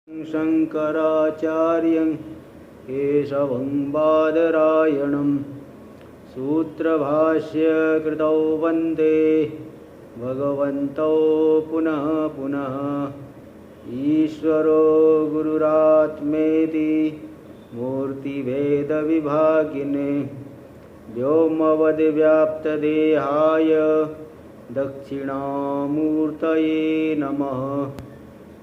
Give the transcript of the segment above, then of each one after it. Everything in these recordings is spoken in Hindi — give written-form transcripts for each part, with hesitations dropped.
शंकराचार्यं केशवं बादरायणं सूत्रभाष्यकृतौ वन्दे भगवन्तौ पुनः पुनः। ईश्वरो गुरुरात्मेति मूर्तिभेदविभागिने व्योमवद्व्याप्तदेहाय दक्षिणामूर्तये नमः।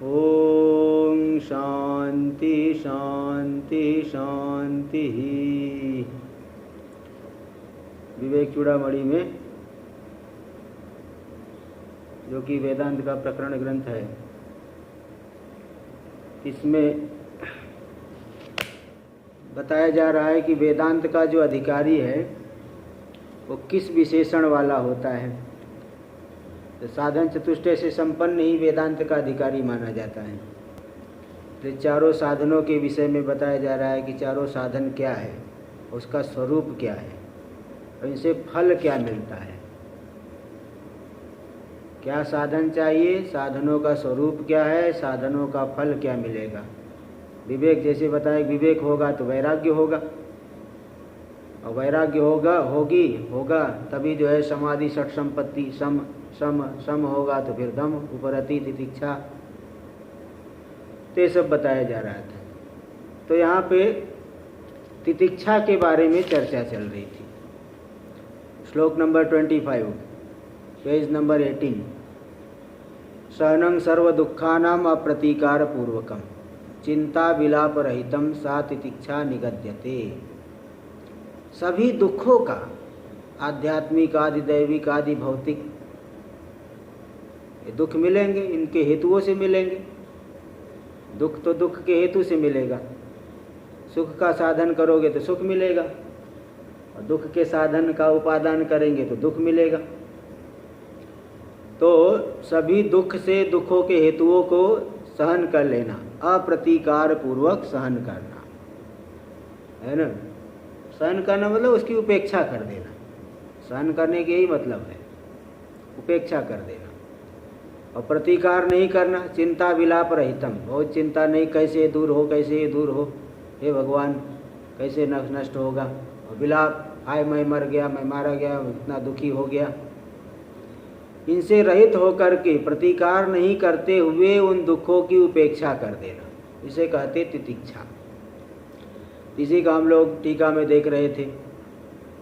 ओम शांति शांति शांति। विवेक चूड़ामणि में, जो कि वेदांत का प्रकरण ग्रंथ है, इसमें बताया जा रहा है कि वेदांत का जो अधिकारी है वो किस विशेषण वाला होता है। तो साधन चतुष्टय से संपन्न ही वेदांत का अधिकारी माना जाता है। तो चारों साधनों के विषय में बताया जा रहा है कि चारों साधन क्या है, उसका स्वरूप क्या है और इनसे फल क्या मिलता है। क्या साधन चाहिए, साधनों का स्वरूप क्या है, साधनों का फल क्या मिलेगा। विवेक जैसे बताया, विवेक होगा तो वैराग्य होगा, और वैराग्य होगा तभी जो है समाधि षट संपत्ति सम होगा, तो फिर दम उपरति तितिक्षा, तो ये सब बताया जा रहा था। तो यहाँ पे तितिक्षा के बारे में चर्चा चल रही थी। श्लोक नंबर 25, पेज नंबर 18। सहनं सर्व दुखानाम अप्रतीकार पूर्वकम चिंता विलाप रहितम सा तितिक्षा निगद्यते। सभी दुखों का, आध्यात्मिक आदि दैविक आदि भौतिक, ये दुख मिलेंगे, इनके हेतुओं से मिलेंगे। दुख तो दुख के हेतु से मिलेगा। सुख का साधन करोगे तो सुख मिलेगा, और दुख के साधन का उपादान करेंगे तो दुख मिलेगा। तो सभी दुख से दुखों के हेतुओं को सहन कर लेना, अप्रतीकार पूर्वक सहन करना है ना। सहन करना मतलब उसकी उपेक्षा कर देना। सहन करने के यही मतलब है, उपेक्षा कर देना। और प्रतीकार नहीं करना, चिंता विलाप रहितम, बहुत चिंता नहीं, कैसे दूर हो, कैसे ये दूर हो, हे भगवान कैसे नष्ट होगा। और विलाप, हाय मैं मर गया, मैं मारा गया, इतना दुखी हो गया, इनसे रहित होकर के प्रतीकार नहीं करते हुए उन दुखों की उपेक्षा कर देना, इसे कहते तितिक्षा। इसी का हम लोग टीका में देख रहे थे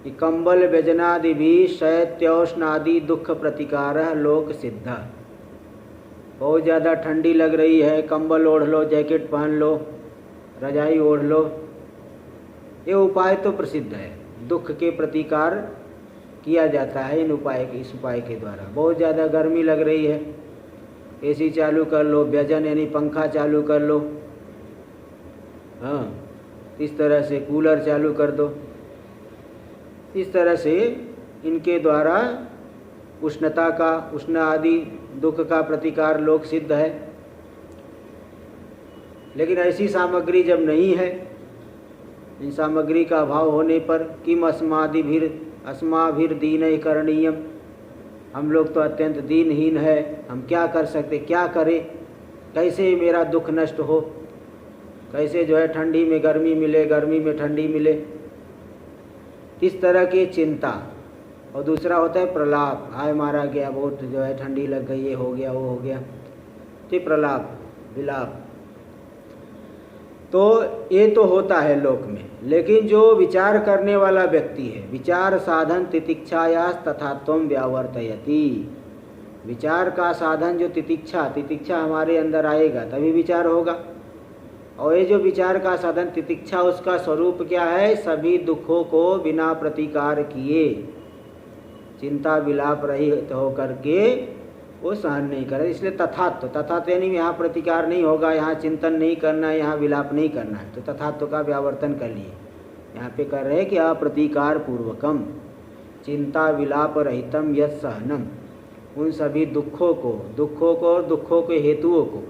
कि कंबल व्यजनादि भी शैत्योष्णादि दुख प्रतिकार लोक सिद्ध। बहुत ज़्यादा ठंडी लग रही है, कंबल ओढ़ लो, जैकेट पहन लो, रजाई ओढ़ लो, ये उपाय तो प्रसिद्ध है। दुख के प्रतिकार किया जाता है इस उपाय के द्वारा। बहुत ज़्यादा गर्मी लग रही है, एसी चालू कर लो, व्यजन यानी पंखा चालू कर लो, हाँ, इस तरह से कूलर चालू कर दो। इस तरह से इनके द्वारा उष्ण आदि दुख का प्रतिकार लोक सिद्ध है। लेकिन ऐसी सामग्री जब नहीं है, इन सामग्री का अभाव होने पर किम अस्माभिर दीन करणीयम, हम लोग तो अत्यंत दीनहीन है, हम क्या कर सकते, क्या करें, कैसे मेरा दुख नष्ट हो, कैसे जो है ठंडी में गर्मी मिले, गर्मी में ठंडी मिले, इस तरह की चिंता। और दूसरा होता है प्रलाप, हाय मारा गया, बहुत जो है ठंडी लग गई, ये हो गया, वो हो गया, तो प्रलाप विलाप। तो ये तो होता है लोक में। लेकिन जो विचार करने वाला व्यक्ति है, विचार साधन तितिक्षाया तथात्वं व्यावर्तयति। विचार का साधन जो तितिक्षा हमारे अंदर आएगा तभी विचार होगा। और ये जो विचार का साधन तितिक्षा, उसका स्वरूप क्या है, सभी दुखों को बिना प्रतिकार किए, चिंता विलाप रहित होकर के वो सहन नहीं करे। इसलिए तथात्व यानी यहाँ प्रतिकार नहीं होगा, यहाँ चिंतन नहीं करना है, यहाँ विलाप नहीं करना है, तो तथात्व का व्यावर्तन कर लिए। यहाँ पे कर रहे हैं कि अप्रतीकार पूर्वकम चिंता विलाप रहितम यत् सहनम, उन सभी दुखों को दुखों के हेतुओं को,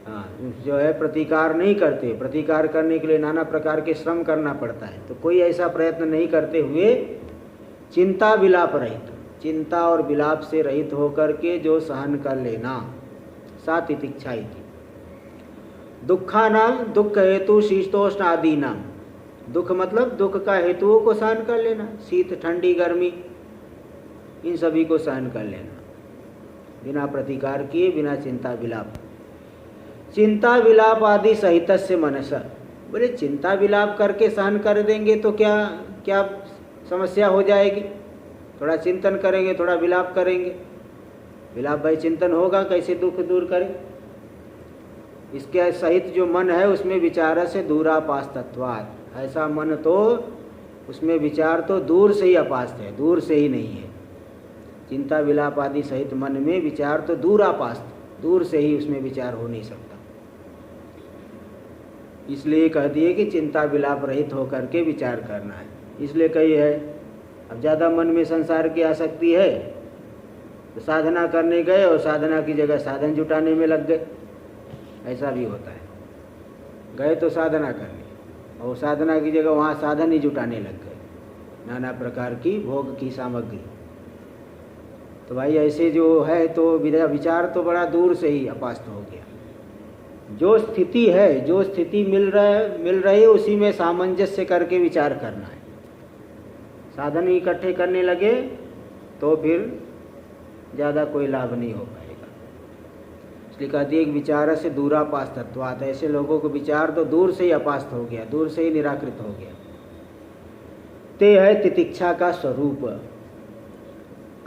हाँ, जो है प्रतिकार नहीं करते। प्रतिकार करने के लिए नाना प्रकार के श्रम करना पड़ता है, तो कोई ऐसा प्रयत्न नहीं करते हुए चिंता विलाप रहित, चिंता और विलाप से रहित होकर के जो सहन कर लेना, सा तितिक्षा थी। दुखानाम दुख हेतु शीतोष्ण आदि नाम। दुख मतलब दुख का हेतुओं को सहन कर लेना, शीत ठंडी गर्मी इन सभी को सहन कर लेना बिना प्रतिकार किए, बिना चिंता विलाप। चिंता विलाप आदि सहितस्य मनसा। बोले चिंता विलाप करके सहन कर देंगे तो क्या क्या समस्या हो जाएगी? थोड़ा चिंतन करेंगे, थोड़ा विलाप करेंगे, विलाप भाई चिंतन होगा, कैसे दुख दूर करें? इसके सहित जो मन है उसमें विचार से दूरापास तत्वात्, ऐसा मन तो उसमें विचार तो दूर से ही अपास्त है, दूर से ही नहीं है। चिंता विलाप आदि सहित मन में विचार तो दूरापास्त, दूर से ही उसमें विचार हो नहीं सकता। इसलिए कह दिए कि चिंता विलाप रहित होकर के विचार करना है। इसलिए कही है, अब ज़्यादा मन में संसार की आसक्ति है तो साधना करने गए और साधना की जगह साधन जुटाने में लग गए, ऐसा भी होता है। गए तो साधना करने और साधना की जगह वहाँ साधन ही जुटाने लग गए, नाना प्रकार की भोग की सामग्री। तो भाई ऐसे जो है तो विचार तो बड़ा दूर से ही अपास्त हो गया। जो स्थिति है, जो स्थिति मिल रही है उसी में सामंजस्य करके विचार करना है। साधन इकट्ठे करने लगे तो फिर ज़्यादा कोई लाभ नहीं हो पाएगा। इसलिए कहती है कि विचार से दूरापास्त तत्वात्, ऐसे लोगों को विचार तो दूर से ही अपास्त हो गया, दूर से ही निराकृत हो गया। ते है तितिक्षा का स्वरूप।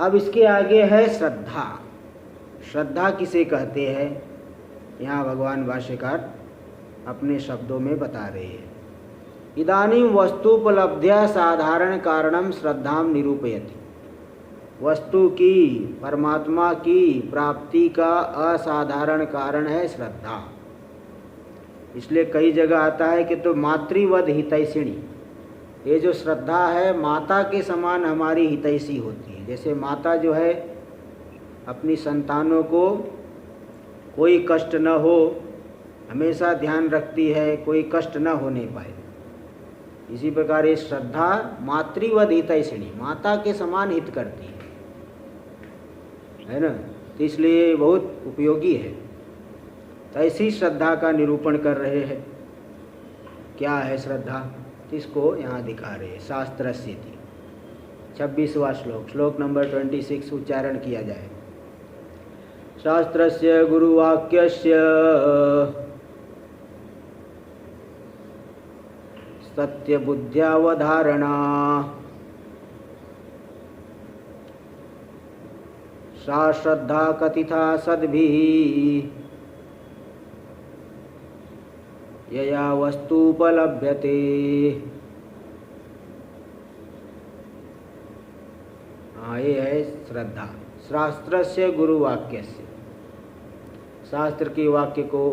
अब इसके आगे है श्रद्धा। श्रद्धा किसे कहते हैं, यहाँ भगवान भाष्यकार अपने शब्दों में बता रहे हैं। इदानीं वस्तुपलब्ध्या साधारण कारणम श्रद्धाम निरूपयति। वस्तु की, परमात्मा की प्राप्ति का असाधारण कारण है श्रद्धा। इसलिए कई जगह आता है कि तो मातृवद हितैषिणी, ये जो श्रद्धा है माता के समान हमारी हितैषी होती है। जैसे माता जो है अपनी संतानों को कोई कष्ट न हो हमेशा ध्यान रखती है, कोई कष्ट न होने पाए, इसी प्रकार ये श्रद्धा मातृवद हितैषिणी, माता के समान हित करती है ना। तो इसलिए बहुत उपयोगी है। तो ऐसी श्रद्धा का निरूपण कर रहे हैं। क्या है श्रद्धा, इसको यहाँ दिखा रहे हैं। शास्त्रस्य 26वां श्लोक, श्लोक नंबर 26 उच्चारण किया जाए। शास्त्रस्य गुरुवाक्यस्य सत्यबुद्ध्यावधारणा सा श्रद्धा कथिता सद्भिः यया वस्तुपलभ्यते। हाँ, ये है श्रद्धा। शास्त्रस्य गुरुवाक्यस्य, शास्त्र के वाक्य को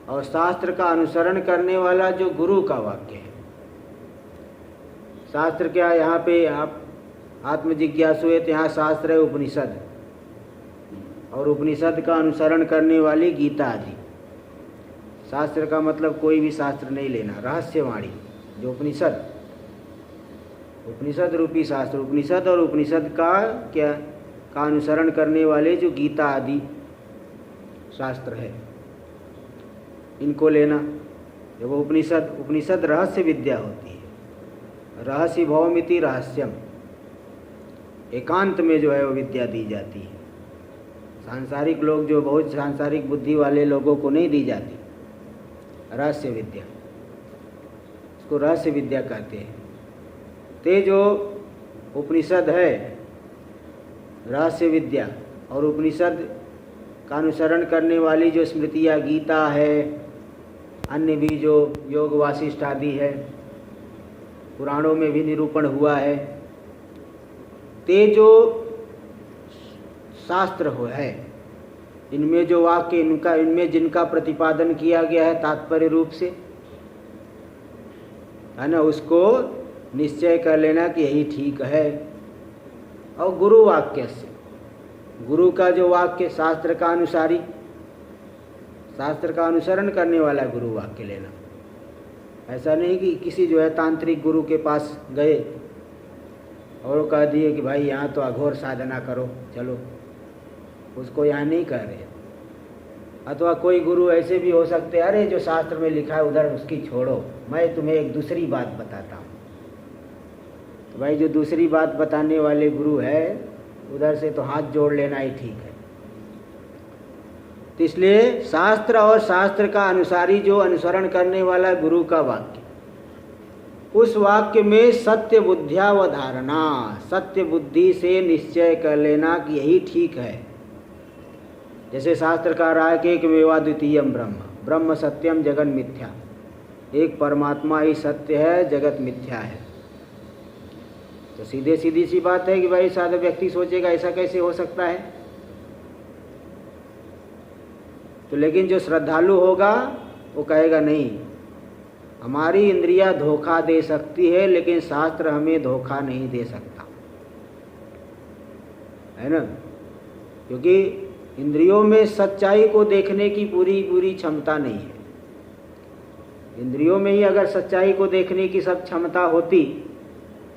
और शास्त्र का अनुसरण करने वाला जो गुरु का वाक्य है। शास्त्र क्या, यहाँ पे आप आत्मजिज्ञासु है तो यहाँ शास्त्र है उपनिषद, और उपनिषद का अनुसरण करने वाली गीता आदि। शास्त्र का मतलब कोई भी शास्त्र नहीं लेना, रहस्यवाणी जो उपनिषद, उपनिषद रूपी शास्त्र, उपनिषद और उपनिषद का क्या का अनुसरण करने वाले जो गीता आदि शास्त्र है, इनको लेना। जब उपनिषद, उपनिषद रहस्य विद्या होती है। रहस्य भवमिति रहस्यम, एकांत में जो है वो विद्या दी जाती है। सांसारिक लोग जो, बहुत सांसारिक बुद्धि वाले लोगों को नहीं दी जाती रहस्य विद्या, इसको रहस्य विद्या कहते हैं। ते जो उपनिषद है रहस्य विद्या, और उपनिषद का अनुसरण करने वाली जो स्मृतियाँ गीता है, अन्य भी जो योग वासिष्ठ आदि है, पुराणों में भी निरूपण हुआ है, ते जो शास्त्र हो है, इनमें जो वाक्य, इनका, इनमें जिनका प्रतिपादन किया गया है तात्पर्य रूप से, है ना, उसको निश्चय कर लेना कि यही ठीक है। और गुरु वाक्य से, गुरु का जो वाक्य, शास्त्र का अनुसारी, शास्त्र का अनुसरण करने वाला गुरु वाक्य लेना। ऐसा नहीं कि किसी जो है तांत्रिक गुरु के पास गए और कह दिए कि भाई यहाँ तो अघोर साधना करो, चलो, उसको यहाँ नहीं कह रहे। अथवा कोई गुरु ऐसे भी हो सकते हैं, अरे जो शास्त्र में लिखा है उधर उसकी छोड़ो, मैं तुम्हें एक दूसरी बात बताता हूँ। तो भाई जो दूसरी बात बताने वाले गुरु है उधर से तो हाथ जोड़ लेना ही ठीक है। तो इसलिए शास्त्र और शास्त्र का अनुसारी जो अनुसरण करने वाला गुरु का वाक्य, उस वाक्य में सत्य बुद्ध्यावधारणा, सत्य बुद्धि से निश्चय कर लेना कि यही ठीक है। जैसे शास्त्र का राय के एकमेवा द्वितीयम ब्रह्म, ब्रह्म सत्यम जगत मिथ्या, एक परमात्मा ही सत्य है, जगत मिथ्या है। तो सीधी सी बात है कि भाई साधा व्यक्ति सोचेगा ऐसा कैसे हो सकता है। तो लेकिन जो श्रद्धालु होगा वो कहेगा नहीं, हमारी इंद्रियां धोखा दे सकती है लेकिन शास्त्र हमें धोखा नहीं दे सकता, है ना। क्योंकि इंद्रियों में सच्चाई को देखने की पूरी क्षमता नहीं है। इंद्रियों में ही अगर सच्चाई को देखने की सब क्षमता होती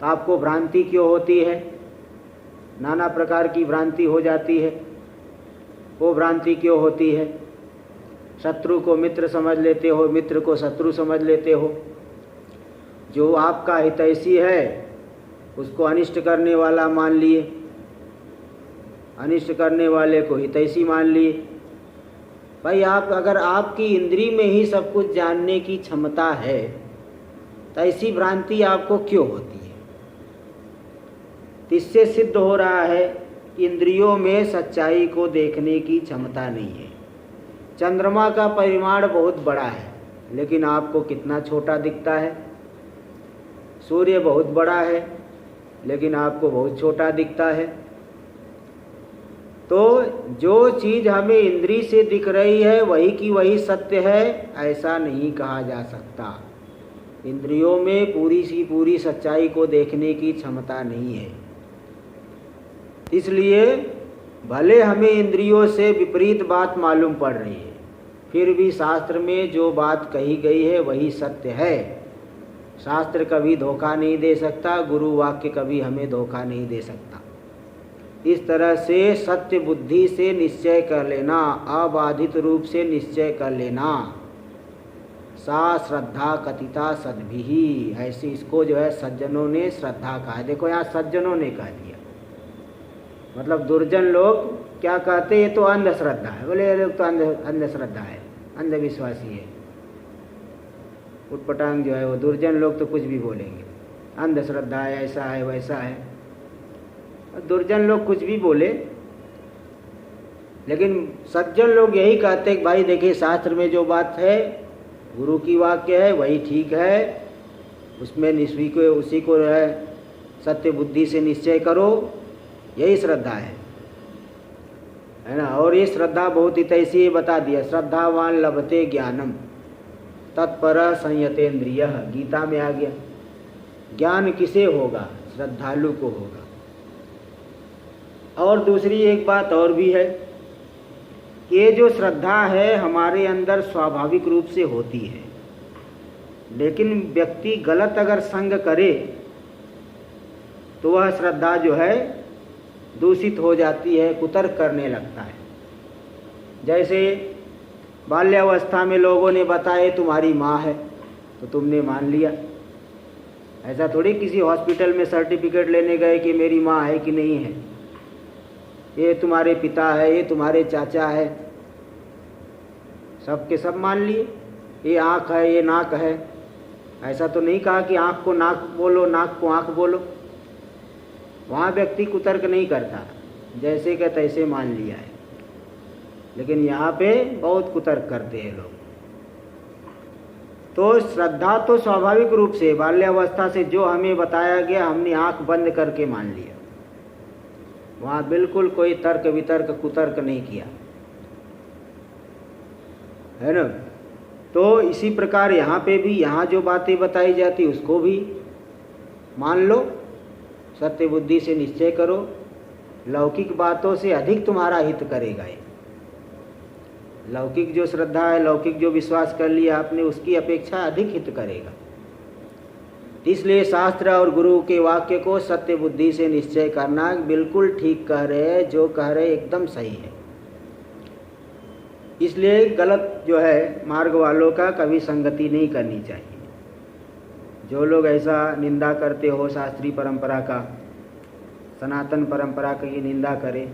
तो आपको भ्रांति क्यों होती है? नाना प्रकार की भ्रांति हो जाती है। वो भ्रांति क्यों होती है? शत्रु को मित्र समझ लेते हो, मित्र को शत्रु समझ लेते हो। जो आपका हितैषी है उसको अनिष्ट करने वाला मान लिए, अनिष्ट करने वाले को हितैषी मान लिए। भाई आप अगर आपकी इंद्री में ही सब कुछ जानने की क्षमता है तो ऐसी भ्रांति आपको क्यों होती है? इससे सिद्ध हो रहा है कि इंद्रियों में सच्चाई को देखने की क्षमता नहीं है। चंद्रमा का परिमाण बहुत बड़ा है लेकिन आपको कितना छोटा दिखता है। सूर्य बहुत बड़ा है लेकिन आपको बहुत छोटा दिखता है। तो जो चीज़ हमें इंद्री से दिख रही है वही की वही सत्य है, ऐसा नहीं कहा जा सकता। इंद्रियों में पूरी सच्चाई को देखने की क्षमता नहीं है। इसलिए भले हमें इंद्रियों से विपरीत बात मालूम पड़ रही है, फिर भी शास्त्र में जो बात कही गई है वही सत्य है। शास्त्र कभी धोखा नहीं दे सकता, गुरु वाक्य कभी हमें धोखा नहीं दे सकता। इस तरह से सत्य बुद्धि से निश्चय कर लेना, अबाधित रूप से निश्चय कर लेना, सा श्रद्धा कथिता सद्भिः, ऐसे इसको जो है सज्जनों ने श्रद्धा कहा है। देखो यहाँ सज्जनों ने कह दिया, मतलब दुर्जन लोग क्या कहते, ये तो अंधश्रद्धा है। बोले ये लोग तो अंधश्रद्धा है, अंधविश्वासी है, उटपटांग जो है वो दुर्जन लोग तो कुछ भी बोलेंगे, अंधश्रद्धा है, ऐसा है वैसा है। दुर्जन लोग कुछ भी बोले, लेकिन सज्जन लोग यही कहते हैं कि भाई देखिए शास्त्र में जो बात है गुरु की वाक्य है वही ठीक है, उसमें उसी को है सत्य बुद्धि से निश्चय करो, यही श्रद्धा है ना। और ये श्रद्धा बहुत ही तैसी बता दिया, श्रद्धावान लभते ज्ञानम तत्पर संयतेन्द्रिय, गीता में आ गया। ज्ञान किसे होगा? श्रद्धालु को होगा। और दूसरी एक बात और भी है कि ये जो श्रद्धा है हमारे अंदर स्वाभाविक रूप से होती है, लेकिन व्यक्ति गलत अगर संग करे तो वह श्रद्धा जो है दूषित हो जाती है, कुतर्क करने लगता है। जैसे बाल्यावस्था में लोगों ने बताया तुम्हारी माँ है तो तुमने मान लिया। ऐसा थोड़ी किसी हॉस्पिटल में सर्टिफिकेट लेने गए कि मेरी माँ है कि नहीं है, ये तुम्हारे पिता है, ये तुम्हारे चाचा है, सब के सब मान लिए। ये आँख है, ये नाक है, ऐसा तो नहीं कहा कि आँख को नाक बोलो, नाक को आँख बोलो। वहाँ व्यक्ति कुतर्क नहीं करता, जैसे का तैसे मान लिया है। लेकिन यहाँ पे बहुत कुतर्क करते हैं लोग। तो श्रद्धा तो स्वाभाविक रूप से बाल्यावस्था से जो हमें बताया गया हमने आँख बंद करके मान लिया, वहाँ बिल्कुल कोई तर्क वितर्क कुतर्क नहीं किया, है ना। तो इसी प्रकार यहाँ पे भी यहाँ जो बातें बताई जाती उसको भी मान लो, सत्य बुद्धि से निश्चय करो। लौकिक बातों से अधिक तुम्हारा हित करेगा ये। लौकिक जो श्रद्धा है, लौकिक जो विश्वास कर लिया आपने, उसकी अपेक्षा अधिक हित करेगा। इसलिए शास्त्र और गुरु के वाक्य को सत्य बुद्धि से निश्चय करना बिल्कुल ठीक कह रहे हैं, जो कह रहे एकदम सही है। इसलिए गलत जो है मार्ग वालों का कभी संगति नहीं करनी चाहिए। जो लोग ऐसा निंदा करते हो शास्त्रीय परंपरा का, सनातन परंपरा की निंदा करें,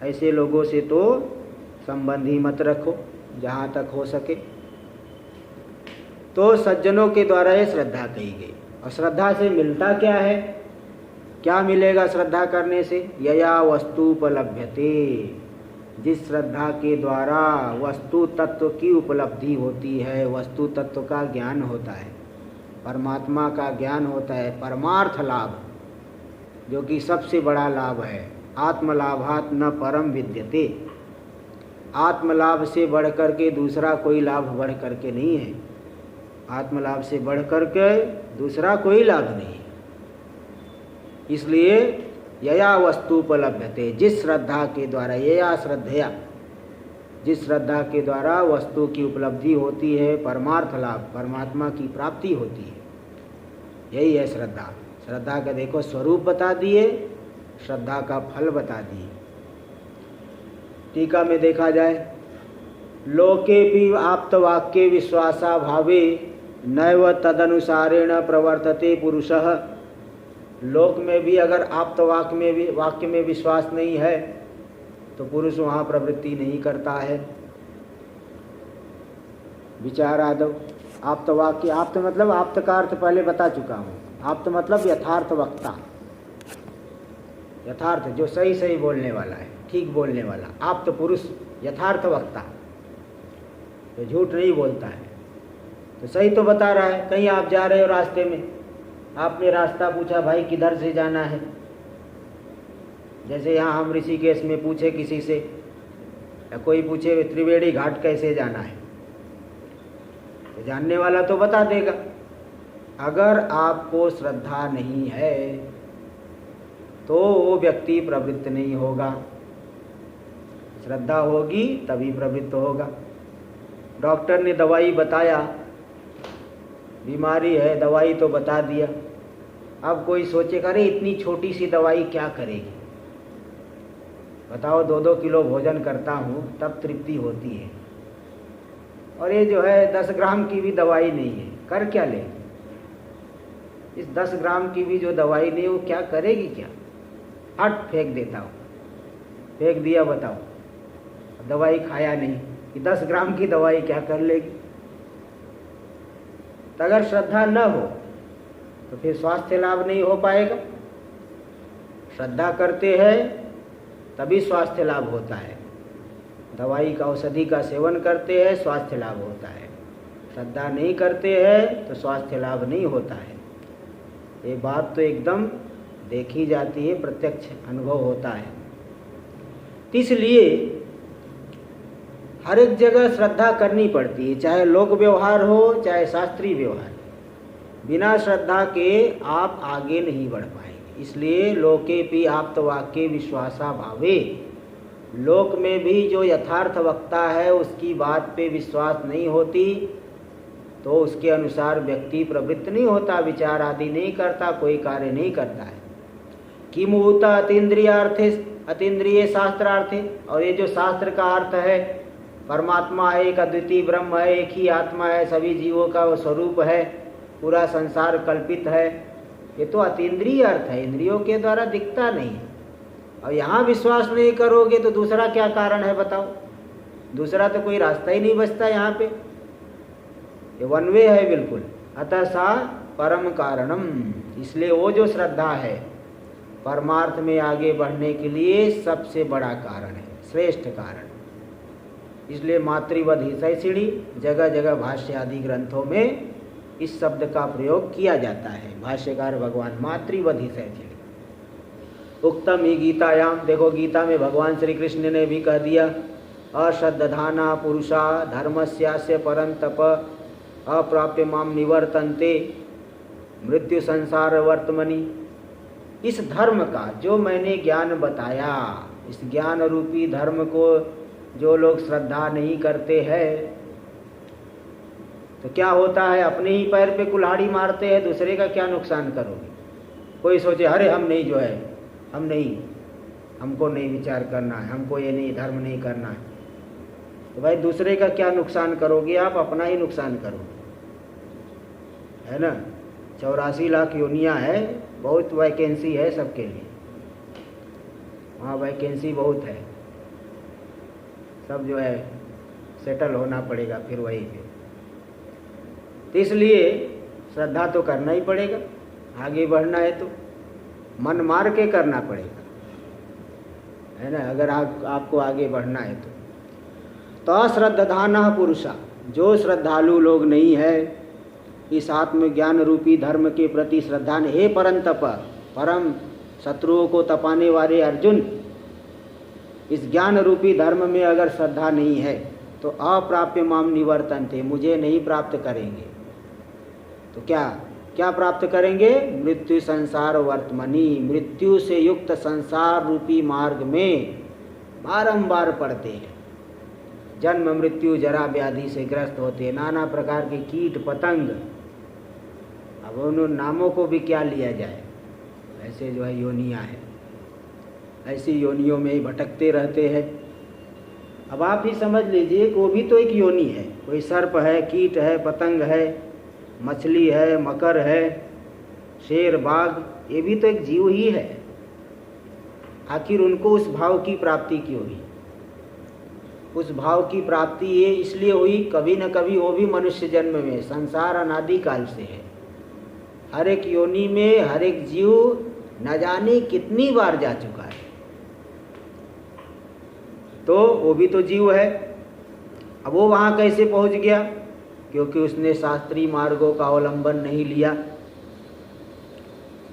ऐसे लोगों से तो संबंध ही मत रखो जहाँ तक हो सके। तो सज्जनों के द्वारा ये श्रद्धा कही गई। और श्रद्धा से मिलता क्या है? क्या मिलेगा श्रद्धा करने से? यया वस्तुपलभ्यते, जिस श्रद्धा के द्वारा वस्तु तत्व की उपलब्धि होती है, वस्तु तत्व का ज्ञान होता है, परमात्मा का ज्ञान होता है, परमार्थ लाभ जो कि सबसे बड़ा लाभ है। आत्मलाभात् न परम विद्यते, आत्मलाभ से बढ़ कर के दूसरा कोई लाभ बढ़ कर के नहीं है। आत्मलाभ से बढ़ कर के दूसरा कोई लाभ नहीं है। इसलिए यया वस्तुपलभ्यते, जिस श्रद्धा के द्वारा, यया श्रद्धया, जिस श्रद्धा के द्वारा वस्तु की उपलब्धि होती है, परमार्थ लाभ, परमात्मा की प्राप्ति होती है, यही है श्रद्धा। श्रद्धा का देखो स्वरूप बता दिए, श्रद्धा का फल बता दिए। टीका में देखा जाए, लोकेपि आप्तवाक्ये विश्वासा भावे नैव तदनुसारेण प्रवर्तते पुरुषः। लोक में भी अगर वाक्य में विश्वास नहीं है तो पुरुष वहाँ प्रवृत्ति नहीं करता है। विचारादौ, आप्तवाक्य, आप्त मतलब आप्त का अर्थ पहले बता चुका हूँ। आप्त मतलब यथार्थ वक्ता, यथार्थ जो सही सही बोलने वाला है, ठीक बोलने वाला। आप्त पुरुष यथार्थ वक्ता, तो झूठ नहीं बोलता है, तो सही तो बता रहा है। कहीं आप जा रहे हो रास्ते में, आपने रास्ता पूछा, भाई किधर से जाना है? जैसे यहाँ हम ऋषिकेश में पूछे किसी से, या कोई पूछे त्रिवेणी घाट कैसे जाना है, तो जानने वाला तो बता देगा। अगर आपको श्रद्धा नहीं है तो वो व्यक्ति प्रवृत्त नहीं होगा। श्रद्धा होगी तभी प्रवृत्त होगा। डॉक्टर ने दवाई बताया, बीमारी है, दवाई तो बता दिया। अब कोई सोचेगा, अरे इतनी छोटी सी दवाई क्या करेगी? बताओ, 2-2 किलो भोजन करता हूँ तब तृप्ति होती है, और ये जो है 10 ग्राम की भी दवाई नहीं है, कर क्या लेगी? इस 10 ग्राम की भी जो दवाई नहीं, वो क्या करेगी? क्या हट फेंक देता हूँ, फेंक दिया। बताओ, दवाई खाया नहीं, कि 10 ग्राम की दवाई क्या कर लेगी? तो अगर श्रद्धा न हो तो फिर स्वास्थ्य लाभ नहीं हो पाएगा। श्रद्धा करते हैं तभी स्वास्थ्य लाभ होता है। दवाई का, औषधि का सेवन करते हैं, स्वास्थ्य लाभ होता है। श्रद्धा नहीं करते हैं तो स्वास्थ्य लाभ नहीं होता है। ये बात तो एकदम देखी जाती है, प्रत्यक्ष अनुभव होता है। इसलिए हर एक जगह श्रद्धा करनी पड़ती है, चाहे लोक व्यवहार हो चाहे शास्त्रीय व्यवहार। बिना श्रद्धा के आप आगे नहीं बढ़ पाएंगे। इसलिए लोकेपि आप्तवाक्ये विश्वासा भावे, लोक में भी जो यथार्थ वक्ता है उसकी बात पे विश्वास नहीं होती तो उसके अनुसार व्यक्ति प्रवृत्त नहीं होता, विचार आदि नहीं करता, कोई कार्य नहीं करता है। किमूत अतीन्द्रियार्थे, अतीन्द्रिय शास्त्रार्थे, और ये जो शास्त्र का अर्थ है, परमात्मा एक अद्वितीय ब्रह्म है, एक ही आत्मा है, सभी जीवों का वो स्वरूप है, पूरा संसार कल्पित है, ये तो अतीन्द्रिय अर्थ है, इंद्रियों के द्वारा दिखता नहीं है। और यहाँ विश्वास नहीं करोगे तो दूसरा क्या कारण है बताओ? दूसरा तो कोई रास्ता ही नहीं बचता यहाँ पे, ये वन वे है बिल्कुल। अतः सा परम कारणम, इसलिए वो जो श्रद्धा है परमार्थ में आगे बढ़ने के लिए सबसे बड़ा कारण है, श्रेष्ठ कारण। इसलिए मातृवध हितैषिणी, जगह जगह भाष्य आदि ग्रंथों में इस शब्द का प्रयोग किया जाता है। भाष्यकार भगवान मातृवध हितैषिणी उक्तम ही गीतायाम, देखो गीता में भगवान श्री कृष्ण ने भी कह दिया, अश्रद्धाना पुरुषा धर्मस्यास्य परं तप अप्राप्य माम निवर्तन्ते मृत्यु संसार वर्तमनि। इस धर्म का जो मैंने ज्ञान बताया, इस ज्ञान रूपी धर्म को जो लोग श्रद्धा नहीं करते हैं तो क्या होता है? अपने ही पैर पे कुल्हाड़ी मारते हैं, दूसरे का क्या नुकसान करोगे? कोई सोचे अरे हम नहीं, जो है हमको नहीं विचार करना है, हमको ये नहीं धर्म नहीं करना है, तो भाई दूसरे का क्या नुकसान करोगे आप, अपना ही नुकसान करोगे, है ना। 84 लाख योनियाँ है, बहुत वैकेंसी है सबके लिए, वहाँ वैकेंसी बहुत है, सब जो है सेटल होना पड़ेगा फिर वहीं पे। तो इसलिए श्रद्धा तो करना ही पड़ेगा, आगे बढ़ना है तो मन मार के करना पड़ेगा, है ना, अगर आपको आगे बढ़ना है तो अश्रद्धानः पुरुषा, जो श्रद्धालु लोग नहीं है इस आत्मज्ञान रूपी धर्म के प्रति श्रद्धा ने, हे परंतप, परम शत्रुओं को तपाने वाले अर्जुन, इस ज्ञान रूपी धर्म में अगर श्रद्धा नहीं है तो अप्राप्य माम निवर्तन्ते, मुझे नहीं प्राप्त करेंगे। तो क्या प्राप्त करेंगे? मृत्यु संसार वर्तमनि, मृत्यु से युक्त संसार रूपी मार्ग में बारंबार पड़ते हैं, जन्म मृत्यु जरा व्याधि से ग्रस्त होते हैं, नाना प्रकार के कीट पतंग, अब उन नामों को भी क्या लिया जाए, ऐसे जो है योनियाँ हैं, ऐसी योनियों में ही भटकते रहते हैं। अब आप ही समझ लीजिए कि वो भी तो एक योनि है, कोई सर्प है, कीट है, पतंग है, मछली है, मकर है, शेर, बाघ, ये भी तो एक जीव ही है। आखिर उनको उस भाव की प्राप्ति क्यों हुई? उस भाव की प्राप्ति ये इसलिए हुई, कभी न कभी वो भी मनुष्य जन्म में, संसार अनादि काल से है, हर एक योनि में हर एक जीव न जाने कितनी बार जा चुका है, तो वो भी तो जीव है। अब वो वहाँ कैसे पहुँच गया? क्योंकि उसने शास्त्रीय मार्गों का अवलंबन नहीं लिया,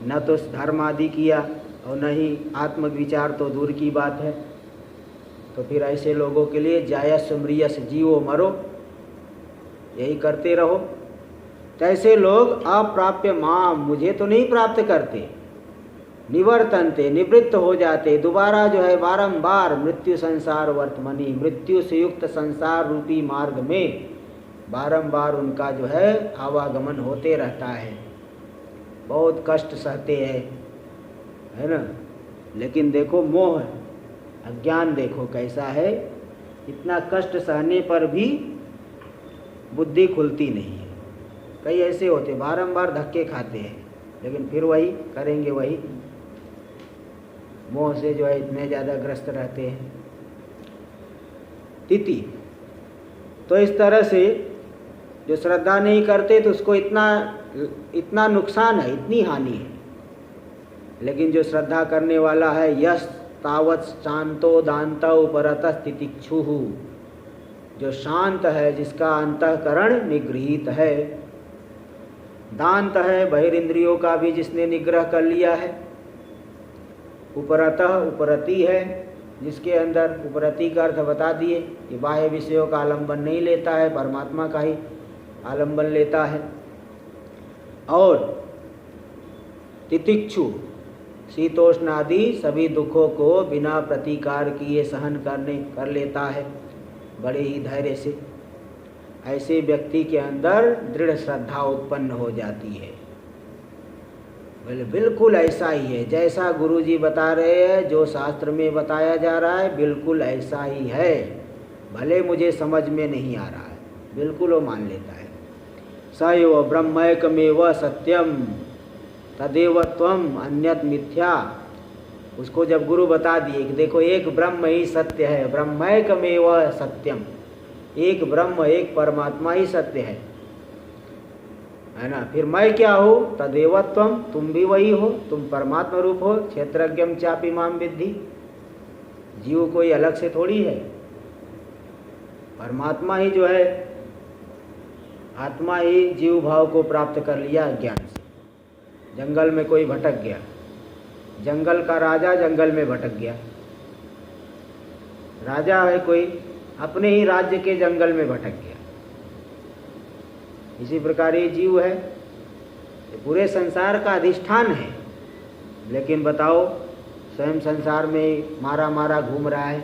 न तो धर्म आदि किया और न ही आत्मविचार, तो दूर की बात है। तो फिर ऐसे लोगों के लिए जायस म्रियस, जीवो मरो, यही करते रहो। कैसे लोग अप्राप्य माम, मुझे तो नहीं प्राप्त करते, निवर्तन्ते, निवृत्त हो जाते, दोबारा जो है बारंबार मृत्यु संसार वर्तमनि, मृत्यु से युक्त संसार रूपी मार्ग में बारंबार उनका जो है आवागमन होते रहता है, बहुत कष्ट सहते हैं, है ना। लेकिन देखो मोह, अज्ञान देखो कैसा है, इतना कष्ट सहने पर भी बुद्धि खुलती नहीं है। कई ऐसे होते बारंबार धक्के खाते हैं, लेकिन फिर वही करेंगे, वही मोह से जो है इतने ज़्यादा ग्रस्त रहते हैं। तिथि तो इस तरह से जो श्रद्धा नहीं करते तो उसको इतना नुकसान है, इतनी हानि है। लेकिन जो श्रद्धा करने वाला है, यश तावत् शांतो दांत उपरत तितिक्षु, जो शांत है, जिसका अंतःकरण निगृहीत है, दांत है, बहिरिंद्रियों का भी जिसने निग्रह कर लिया है, उपरतः, उपरति है, जिसके अंदर, उपरति का अर्थ बता दिए कि बाह्य विषयों का आलंबन नहीं लेता है, परमात्मा का ही आलंबन लेता है, और तितिक्षु, शीतोष्ण आदि सभी दुखों को बिना प्रतिकार किए सहन कर लेता है बड़े ही धैर्य से। ऐसे व्यक्ति के अंदर दृढ़ श्रद्धा उत्पन्न हो जाती है। बिल्कुल ऐसा ही है, जैसा गुरुजी बता रहे हैं, जो शास्त्र में बताया जा रहा है बिल्कुल ऐसा ही है, भले मुझे समझ में नहीं आ रहा है, बिल्कुल वो मान लेता है। सैव ब्रह्मैकमेव सत्यम तदेव त्वम अन्यत मिथ्या, उसको जब गुरु बता दिए कि देखो एक ब्रह्म ही सत्य है, ब्रह्मैकमेव सत्यम, एक ब्रह्म, एक परमात्मा ही सत्य है ना। फिर मैं क्या हो? तदेव त्वम, तुम भी वही हो, तुम परमात्मा रूप हो। क्षेत्रज्ञम चापि माम विद्धि, जीव कोई अलग से थोड़ी है, परमात्मा ही जो है, आत्मा ही जीव भाव को प्राप्त कर लिया ज्ञान से। जंगल में कोई भटक गया, जंगल का राजा जंगल में भटक गया, राजा है कोई, अपने ही राज्य के जंगल में भटक गया। इसी प्रकार ये जीव है, ये पूरे संसार का अधिष्ठान है, लेकिन बताओ स्वयं संसार में मारा मारा घूम रहा है।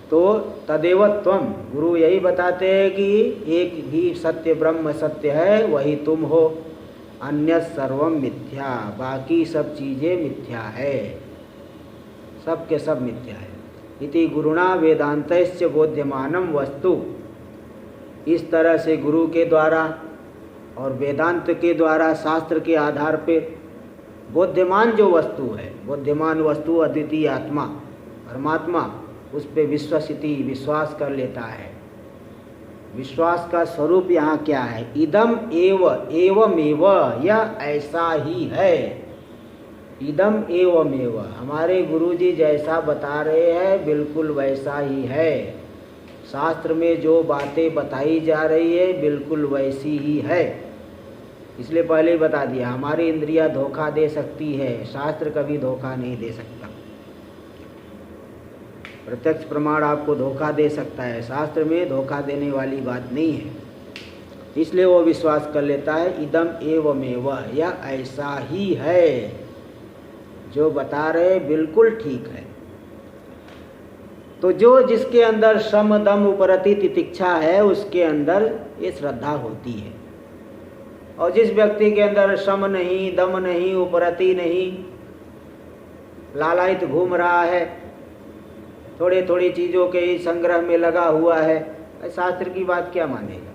तो तदेव त्वम, गुरु यही बताते हैं कि एक ही सत्य ब्रह्म सत्य है, वही तुम हो, अन्य सर्वम मिथ्या, बाकी सब चीज़ें मिथ्या है, सब के सब मिथ्या है। इति गुरुणा वेदांतश्च बोध्यमानम वस्तु। इस तरह से गुरु के द्वारा और वेदांत के द्वारा शास्त्र के आधार पे बोध्यमान जो वस्तु है, बोध्यमान वस्तु अद्वितीय आत्मा परमात्मा, उस पे विश्वसिति विश्वास कर लेता है। विश्वास का स्वरूप यहाँ क्या है? इदम एव एवमेव, यह ऐसा ही है। इदम एवमेव, हमारे गुरुजी जैसा बता रहे हैं बिल्कुल वैसा ही है। शास्त्र में जो बातें बताई जा रही है बिल्कुल वैसी ही है। इसलिए पहले ही बता दिया, हमारी इंद्रियां धोखा दे सकती है, शास्त्र कभी धोखा नहीं दे सकता। प्रत्यक्ष प्रमाण आपको धोखा दे सकता है, शास्त्र में धोखा देने वाली बात नहीं है। इसलिए वो विश्वास कर लेता है इदम एवमेव, यह ऐसा ही है, जो बता रहे बिल्कुल ठीक है। तो जो जिसके अंदर शम दम उपरति तितिक्षा है उसके अंदर ये श्रद्धा होती है। और जिस व्यक्ति के अंदर शम नहीं, दम नहीं, उपरति नहीं, लालायित घूम रहा है, थोड़ी थोड़ी चीज़ों के संग्रह में लगा हुआ है, शास्त्र की बात क्या मानेगा?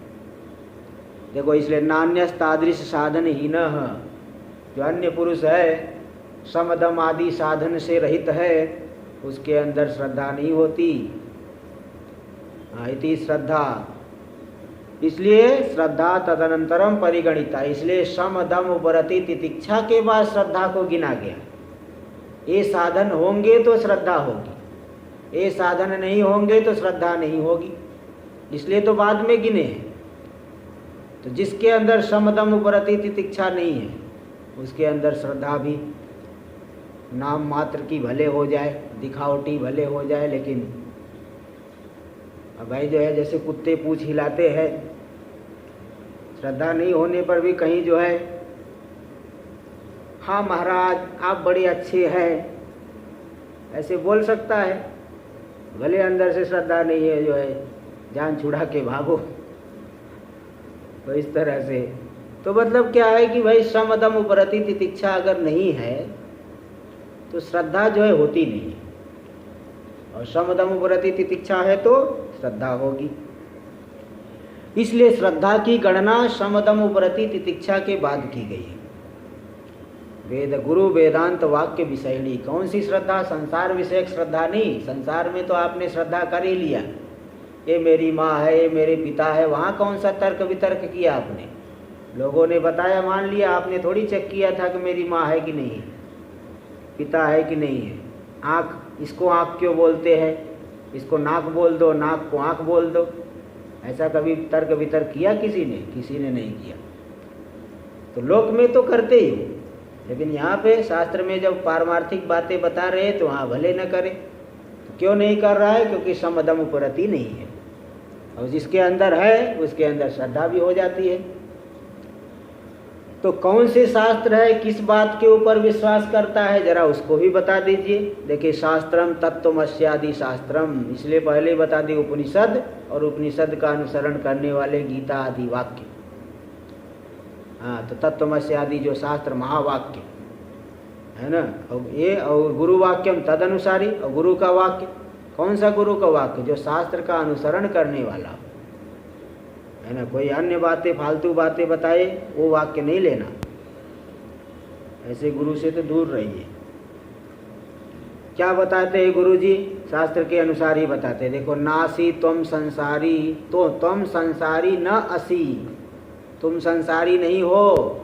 देखो, इसलिए नान्यस्तादृश साधन हीनः, जो अन्य पुरुष है शम दम आदि साधन से रहित है, उसके अंदर श्रद्धा नहीं होती। इति श्रद्धा, इसलिए श्रद्धा तदनंतरम परिगणिता, इसलिए शम दम उपरति तितिक्षा के बाद श्रद्धा को गिना गया। ये साधन होंगे तो श्रद्धा होगी, ये साधन नहीं होंगे तो श्रद्धा नहीं होगी, इसलिए तो बाद में गिने हैं। तो जिसके अंदर शम दम उपरति तितिक्षा नहीं है उसके अंदर श्रद्धा भी नाम मात्र की भले हो जाए, दिखावटी भले हो जाए, लेकिन अब भाई जो है जैसे कुत्ते पूंछ हिलाते हैं, श्रद्धा नहीं होने पर भी कहीं जो है हाँ महाराज आप बड़े अच्छे हैं ऐसे बोल सकता है, भले अंदर से श्रद्धा नहीं है, जो है जान छुड़ा के भागो। तो इस तरह से तो मतलब क्या है कि भाई शम दम उपरति तितिक्षा अगर नहीं है तो श्रद्धा जो है होती नहीं है, और शम दम उपरति तितिक्षा है तो श्रद्धा होगी। इसलिए श्रद्धा की गणना शम दम उपरति तितिक्षा के बाद की गई है। वेद गुरु वेदांत वाक्य विषयणी, कौन सी श्रद्धा? संसार विषयक श्रद्धा नहीं। संसार में तो आपने श्रद्धा कर ही लिया, ये मेरी माँ है, ये मेरे पिता है, वहाँ कौन सा तर्क वितर्क किया आपने? लोगों ने बताया मान लिया, आपने थोड़ी चेक किया था कि मेरी माँ है कि नहीं है, पिता है कि नहीं है। आँख, इसको आँख क्यों बोलते हैं, इसको नाक बोल दो, नाक को आँख बोल दो, ऐसा कभी तर्क वितर्क किया किसी ने? किसी ने नहीं किया। तो लोक में तो करते ही हो, लेकिन यहाँ पे शास्त्र में जब पारमार्थिक बातें बता रहे तो वहाँ भले न करे। तो क्यों नहीं कर रहा है? क्योंकि शम दम उपरति नहीं है, और जिसके अंदर है उसके अंदर श्रद्धा भी हो जाती है। तो कौन से शास्त्र है, किस बात के ऊपर विश्वास करता है, जरा उसको भी बता दीजिए। देखिए, शास्त्रम तत्वमस्यादि शास्त्रम, इसलिए पहले बता दी उपनिषद, और उपनिषद का अनुसरण करने वाले गीता आदि वाक्य। हाँ, तो तत्वमस्यादि जो शास्त्र महावाक्य है ना, और ये और गुरु वाक्यम तद अनुसारी, और गुरु का वाक्य, कौन सा गुरु का वाक्य? जो शास्त्र का अनुसरण करने वाला है ना। कोई अन्य बातें फालतू बातें बताए वो वाक्य नहीं लेना, ऐसे गुरु से तो दूर रहिए। क्या बताते हैं गुरु जी? शास्त्र के अनुसार ही बताते। देखो, नासी त्वम संसारी, तो त्वम संसारी न असी, तुम संसारी नहीं हो,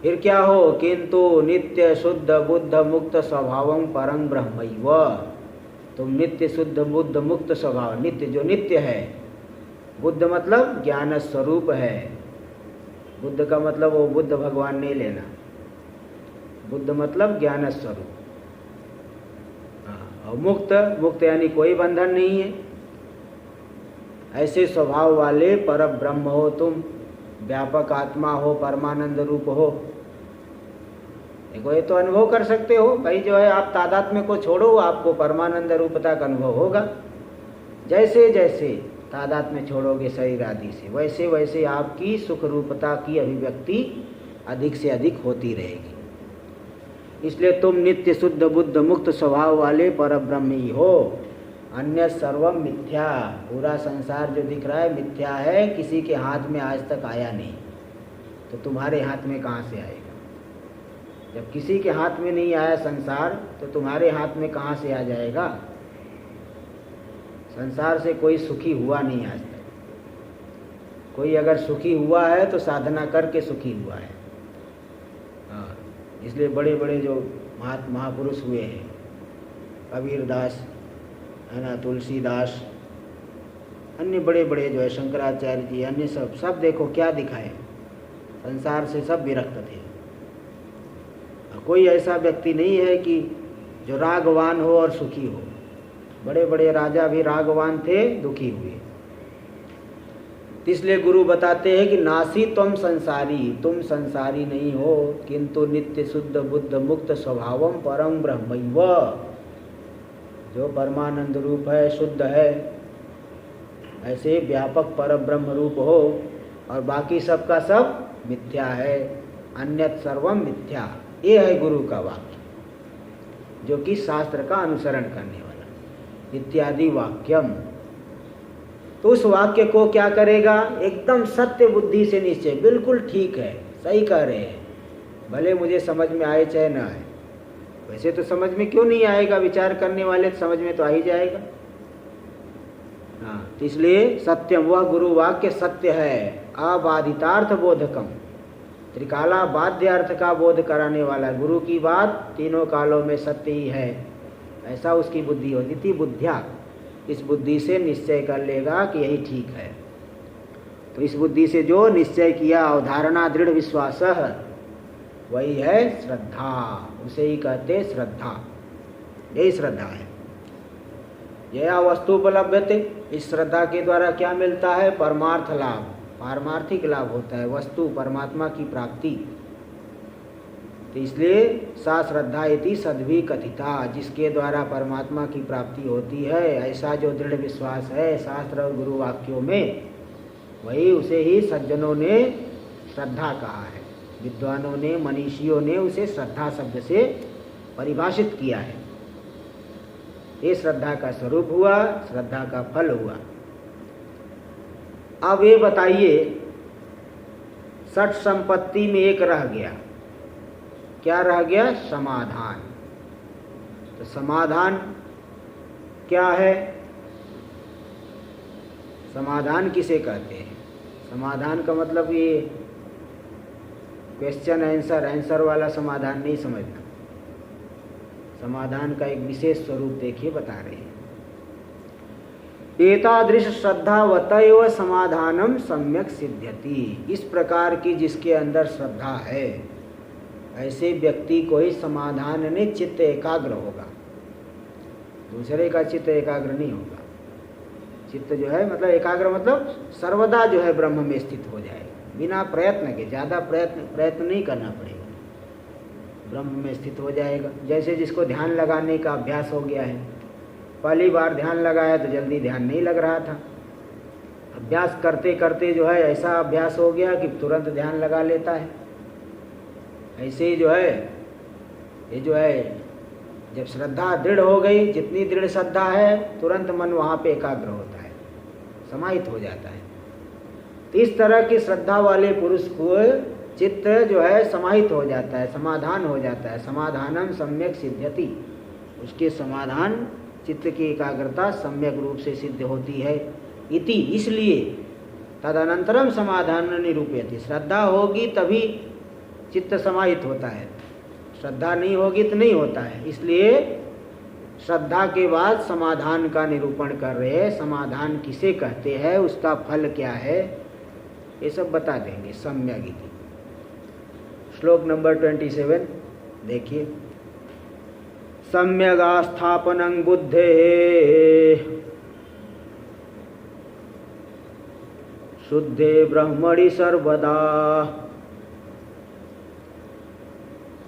फिर क्या हो? किंतु नित्य शुद्ध बुद्ध मुक्त स्वभावं परं ब्रह्मैव, तुम नित्य शुद्ध बुद्ध मुक्त स्वभाव, नित्य जो नित्य है, बुद्ध मतलब ज्ञान स्वरूप है। बुद्ध का मतलब वो बुद्ध भगवान नहीं लेना, बुद्ध मतलब ज्ञान स्वरूप। और मुक्त, मुक्त यानी कोई बंधन नहीं है, ऐसे स्वभाव वाले पर ब्रह्म हो तुम, व्यापक आत्मा हो, परमानंद रूप हो। देखो, ये तो अनुभव कर सकते हो भाई, जो है आप तादात्म्य को छोड़ो, आपको परमानंद रूपता का अनुभव होगा। जैसे जैसे तादात्म्य छोड़ोगे शरीर आदि से, वैसे वैसे आपकी सुख रूपता की अभिव्यक्ति अधिक से अधिक होती रहेगी। इसलिए तुम नित्य शुद्ध बुद्ध मुक्त स्वभाव वाले परब्रह्म ही हो। अन्य सर्वम मिथ्या, पूरा संसार जो दिख रहा है मिथ्या है, किसी के हाथ में आज तक आया नहीं, तो तुम्हारे हाथ में कहाँ से आएगा? जब किसी के हाथ में नहीं आया संसार, तो तुम्हारे हाथ में कहाँ से आ जाएगा? संसार से कोई सुखी हुआ नहीं आज तक। कोई अगर सुखी हुआ है तो साधना करके सुखी हुआ है। हाँ, इसलिए बड़े बड़े जो महापुरुष हुए हैं, कबीरदास है ना, तुलसीदास, अन्य बड़े बड़े जो है शंकराचार्य जी, अन्य सब देखो क्या दिखाए, संसार से सब विरक्त थे। कोई ऐसा व्यक्ति नहीं है कि जो रागवान हो और सुखी हो। बड़े बड़े राजा भी रागवान थे, दुखी हुए। इसलिए गुरु बताते हैं कि नासी तुम संसारी, तुम संसारी नहीं हो, किंतु नित्य शुद्ध बुद्ध मुक्त स्वभावम परम ब्रह्मैव, जो परमानंद रूप है, शुद्ध है, ऐसे व्यापक पर ब्रह्म रूप हो, और बाकी सब का सब मिथ्या है। अन्यत सर्वम मिथ्या, ये है गुरु का वाक्य, जो कि शास्त्र का अनुसरण करने वाला इत्यादि वाक्यम। तो उस वाक्य को क्या करेगा? एकदम सत्य बुद्धि से निश्चय, बिल्कुल ठीक है, सही कह रहे हैं, भले मुझे समझ में आए चाहे ना आए। वैसे तो समझ में क्यों नहीं आएगा, विचार करने वाले समझ में तो आ ही जाएगा। हाँ, तो इसलिए सत्यम, वह गुरु वाक्य सत्य है, अबाधितार्थ बोधकम, त्रिकाला बाध्य अर्थ का बोध कराने वाला। गुरु की बात तीनों कालों में सत्य ही है, ऐसा उसकी बुद्धि होती थी। बुद्धिया, इस बुद्धि से निश्चय कर लेगा कि यही ठीक है। तो इस बुद्धि से जो निश्चय किया, अवधारणा दृढ़ विश्वास, वही है श्रद्धा, उसे ही कहते श्रद्धा। यही श्रद्धा है। यह वस्तु उपलब्धते, इस श्रद्धा के द्वारा क्या मिलता है? परमार्थ लाभ, पारमार्थिक लाभ होता है, वस्तु परमात्मा की प्राप्ति। तो इसलिए सा श्रद्धा इति सद्भी कथिता, जिसके द्वारा परमात्मा की प्राप्ति होती है, ऐसा जो दृढ़ विश्वास है शास्त्र और गुरु वाक्यों में, वही उसे ही सज्जनों ने श्रद्धा कहा है। विद्वानों ने, मनीषियों ने उसे श्रद्धा शब्द से परिभाषित किया है। ये श्रद्धा का स्वरूप हुआ, श्रद्धा का फल हुआ। अब ये बताइए, षट संपत्ति में एक रह गया, क्या रह गया? समाधान। तो समाधान क्या है? समाधान किसे कहते हैं? समाधान का मतलब ये क्वेश्चन आंसर वाला समाधान नहीं समझना। समाधान का एक विशेष स्वरूप देखिए, बता रहे हैं। एतादृश श्रद्धावतैव समाधानम सम्यक सिद्ध्यति, इस प्रकार की जिसके अंदर श्रद्धा है, ऐसे व्यक्ति को ही समाधान ने चित्त एकाग्र होगा, दूसरे का चित्त एकाग्र नहीं होगा। चित्त जो है मतलब एकाग्र मतलब सर्वदा जो है ब्रह्म में स्थित हो जाए, बिना प्रयत्न के, ज़्यादा प्रयत्न नहीं करना पड़ेगा, ब्रह्म में स्थित हो जाएगा। जैसे जिसको ध्यान लगाने का अभ्यास हो गया है, पहली बार ध्यान लगाया तो जल्दी ध्यान नहीं लग रहा था, अभ्यास करते करते जो है ऐसा अभ्यास हो गया कि तुरंत ध्यान लगा लेता है। ऐसे ही जो है ये जो है, जब श्रद्धा दृढ़ हो गई, जितनी दृढ़ श्रद्धा है, तुरंत मन वहाँ पे एकाग्र होता है, समाहित हो जाता है। तो इस तरह की श्रद्धा वाले पुरुष को चित्त जो है समाहित हो जाता है, समाधान हो जाता है। समाधानम सम्यक सिद्ध्यति, उसके समाधान, चित्त की एकाग्रता सम्यक रूप से सिद्ध होती है। इति, इसलिए तदनंतरम समाधान निरूपयति, श्रद्धा होगी तभी चित्त समाहित होता है, श्रद्धा नहीं होगी तो नहीं होता है। इसलिए श्रद्धा के बाद समाधान का निरूपण कर रहे हैं। समाधान किसे कहते हैं, उसका फल क्या है, ये सब बता देंगे। सम्यक इति, श्लोक नंबर 27 देखिए। सम्यगास्थापनं बुद्धे शुद्धे ब्रह्मणि सर्वदा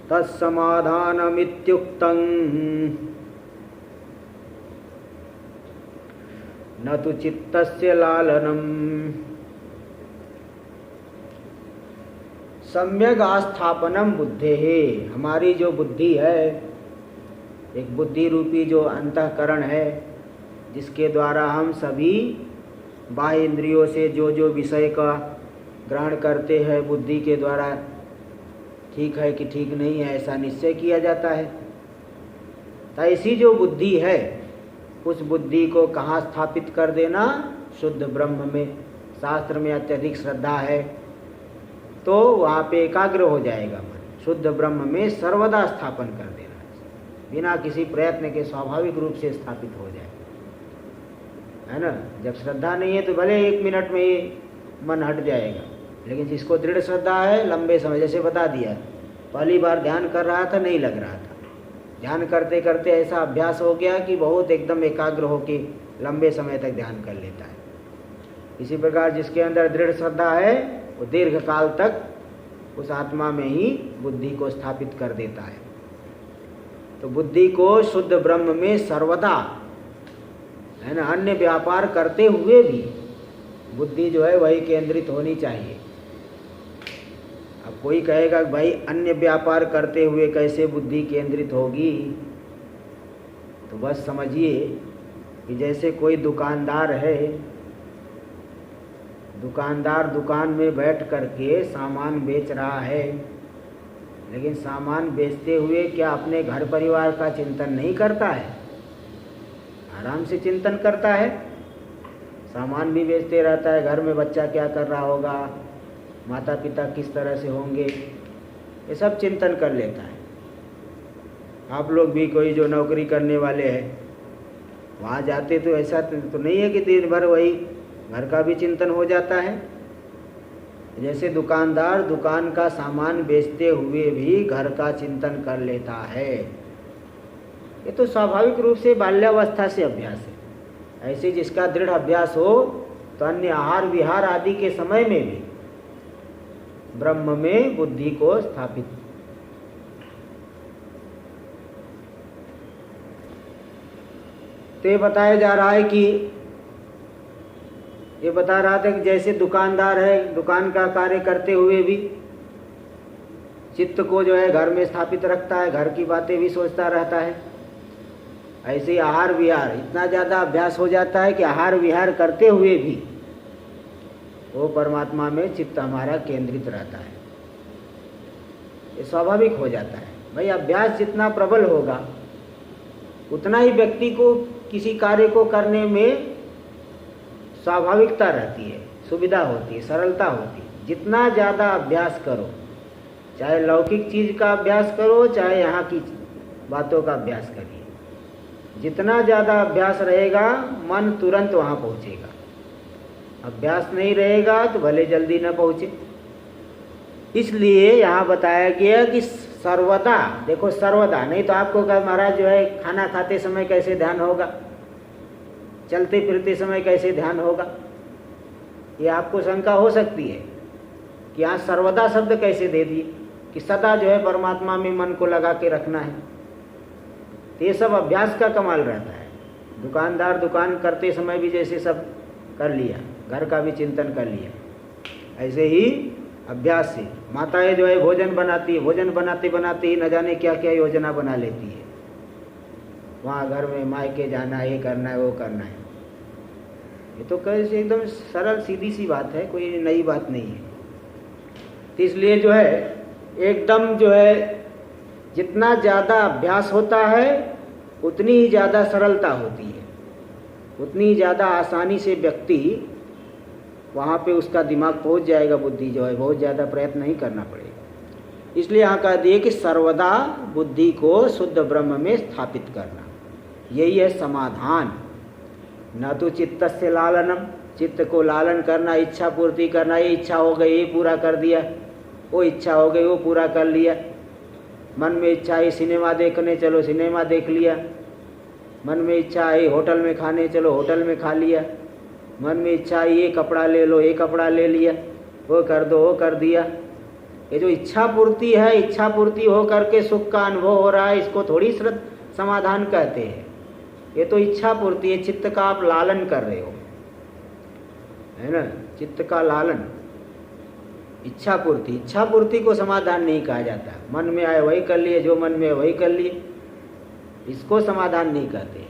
तत्समाधानमित्युक्तं न तु चित्तस्य लालनम् सम्यक आस्थापनम बुद्धे है, हमारी जो बुद्धि है, एक बुद्धि रूपी जो अंतःकरण है, जिसके द्वारा हम सभी बाह्य इंद्रियों से जो जो विषय का ग्रहण करते हैं, बुद्धि के द्वारा ठीक है कि ठीक नहीं है ऐसा निश्चय किया जाता है। तो ऐसी जो बुद्धि है, उस बुद्धि को कहाँ स्थापित कर देना? शुद्ध ब्रह्म में। शास्त्र में अत्यधिक श्रद्धा है तो वहाँ पे एकाग्र हो जाएगा मन, शुद्ध ब्रह्म में सर्वदा स्थापन कर देना, बिना किसी प्रयत्न के स्वाभाविक रूप से स्थापित हो जाए, है ना। जब श्रद्धा नहीं है तो भले 1 मिनट में ये मन हट जाएगा, लेकिन जिसको दृढ़ श्रद्धा है लंबे समय, जैसे बता दिया, पहली बार ध्यान कर रहा था नहीं लग रहा था, ध्यान करते करते ऐसा अभ्यास हो गया कि बहुत एकदम एकाग्र होके लंबे समय तक ध्यान कर लेता है। इसी प्रकार जिसके अंदर दृढ़ श्रद्धा है वो दीर्घ काल तक उस आत्मा में ही बुद्धि को स्थापित कर देता है। तो बुद्धि को शुद्ध ब्रह्म में सर्वदा, है ना, अन्य व्यापार करते हुए भी बुद्धि जो है वही केंद्रित होनी चाहिए। अब कोई कहेगा कि भाई अन्य व्यापार करते हुए कैसे बुद्धि केंद्रित होगी? तो बस समझिए कि जैसे कोई दुकानदार है, दुकानदार दुकान में बैठ करके सामान बेच रहा है, लेकिन सामान बेचते हुए क्या अपने घर परिवार का चिंतन नहीं करता है? आराम से चिंतन करता है, सामान भी बेचते रहता है, घर में बच्चा क्या कर रहा होगा, माता पिता किस तरह से होंगे, ये सब चिंतन कर लेता है। आप लोग भी कोई जो नौकरी करने वाले हैं वहाँ जाते तो ऐसा तो नहीं है कि दिन भर वही घर का भी चिंतन हो जाता है। जैसे दुकानदार दुकान का सामान बेचते हुए भी घर का चिंतन कर लेता है, ये तो स्वाभाविक रूप से बाल्यावस्था से अभ्यास है। ऐसे जिसका दृढ़ अभ्यास हो तो अन्य आहार विहार आदि के समय में भी ब्रह्म में बुद्धि को स्थापित। तो ये बताया जा रहा है कि ये बता रहा था कि जैसे दुकानदार है दुकान का कार्य करते हुए भी चित्त को जो है घर में स्थापित रखता है, घर की बातें भी सोचता रहता है, ऐसे ही आहार विहार इतना ज़्यादा अभ्यास हो जाता है कि आहार विहार करते हुए भी वो परमात्मा में चित्त हमारा केंद्रित रहता है। ये स्वाभाविक हो जाता है। भाई अभ्यास जितना प्रबल होगा उतना ही व्यक्ति को किसी कार्य को करने में स्वाभाविकता रहती है, सुविधा होती है, सरलता होती है। जितना ज़्यादा अभ्यास करो, चाहे लौकिक चीज़ का अभ्यास करो चाहे यहाँ की बातों का अभ्यास करिए, जितना ज़्यादा अभ्यास रहेगा मन तुरंत वहाँ पहुँचेगा। अभ्यास नहीं रहेगा तो भले जल्दी न पहुँचे। इसलिए यहाँ बताया गया कि सर्वदा, देखो सर्वदा, नहीं तो आपको कहा महाराज जो है खाना खाते समय कैसे ध्यान होगा, चलते फिरते समय कैसे ध्यान होगा, ये आपको शंका हो सकती है कि यहाँ सर्वदा शब्द कैसे दे दिए कि सदा जो है परमात्मा में मन को लगा के रखना है। तो ये सब अभ्यास का कमाल रहता है। दुकानदार दुकान करते समय भी जैसे सब कर लिया, घर का भी चिंतन कर लिया, ऐसे ही अभ्यास से माताएं जो है भोजन बनाती है, भोजन बनाते बनाते ही न जाने क्या क्या योजना बना लेती है, वहाँ घर में मायके जाना है, ये करना है, वो करना है। ये तो कैसे एकदम सरल सीधी सी बात है, कोई नई बात नहीं है। तो इसलिए जो है एकदम जो है जितना ज़्यादा अभ्यास होता है उतनी ही ज़्यादा सरलता होती है, उतनी ही ज़्यादा आसानी से व्यक्ति वहाँ पे उसका दिमाग पहुँच जाएगा, बुद्धि जो है बहुत ज़्यादा प्रयत्न नहीं करना पड़ेगा। इसलिए यहाँ कह दिए कि सर्वदा बुद्धि को शुद्ध ब्रह्म में स्थापित करना, यही है समाधान। न तो चित्त से लालनम, चित्त को लालन करना, इच्छा पूर्ति करना, ये इच्छा हो गई ये पूरा कर दिया, वो इच्छा हो गई वो पूरा कर लिया। मन में इच्छा आई सिनेमा देखने, चलो सिनेमा देख लिया। मन में इच्छा आई होटल में खाने, चलो होटल में खा लिया। मन में इच्छा आई ये कपड़ा ले लो, ये कपड़ा ले लिया, वो कर दो, वो कर दिया। ये जो इच्छा पूर्ति है, इच्छा पूर्ति हो करके सुख का अनुभव हो रहा है, इसको थोड़ी समाधान कहते हैं। ये तो इच्छा पूर्ति है, चित्त का आप लालन कर रहे हो, है ना, चित्त का लालन। इच्छा पूर्ति, इच्छा पूर्ति को समाधान नहीं कहा जाता। मन में आए वही कर लिए, जो मन में है वही कर लिए, इसको समाधान नहीं कहते।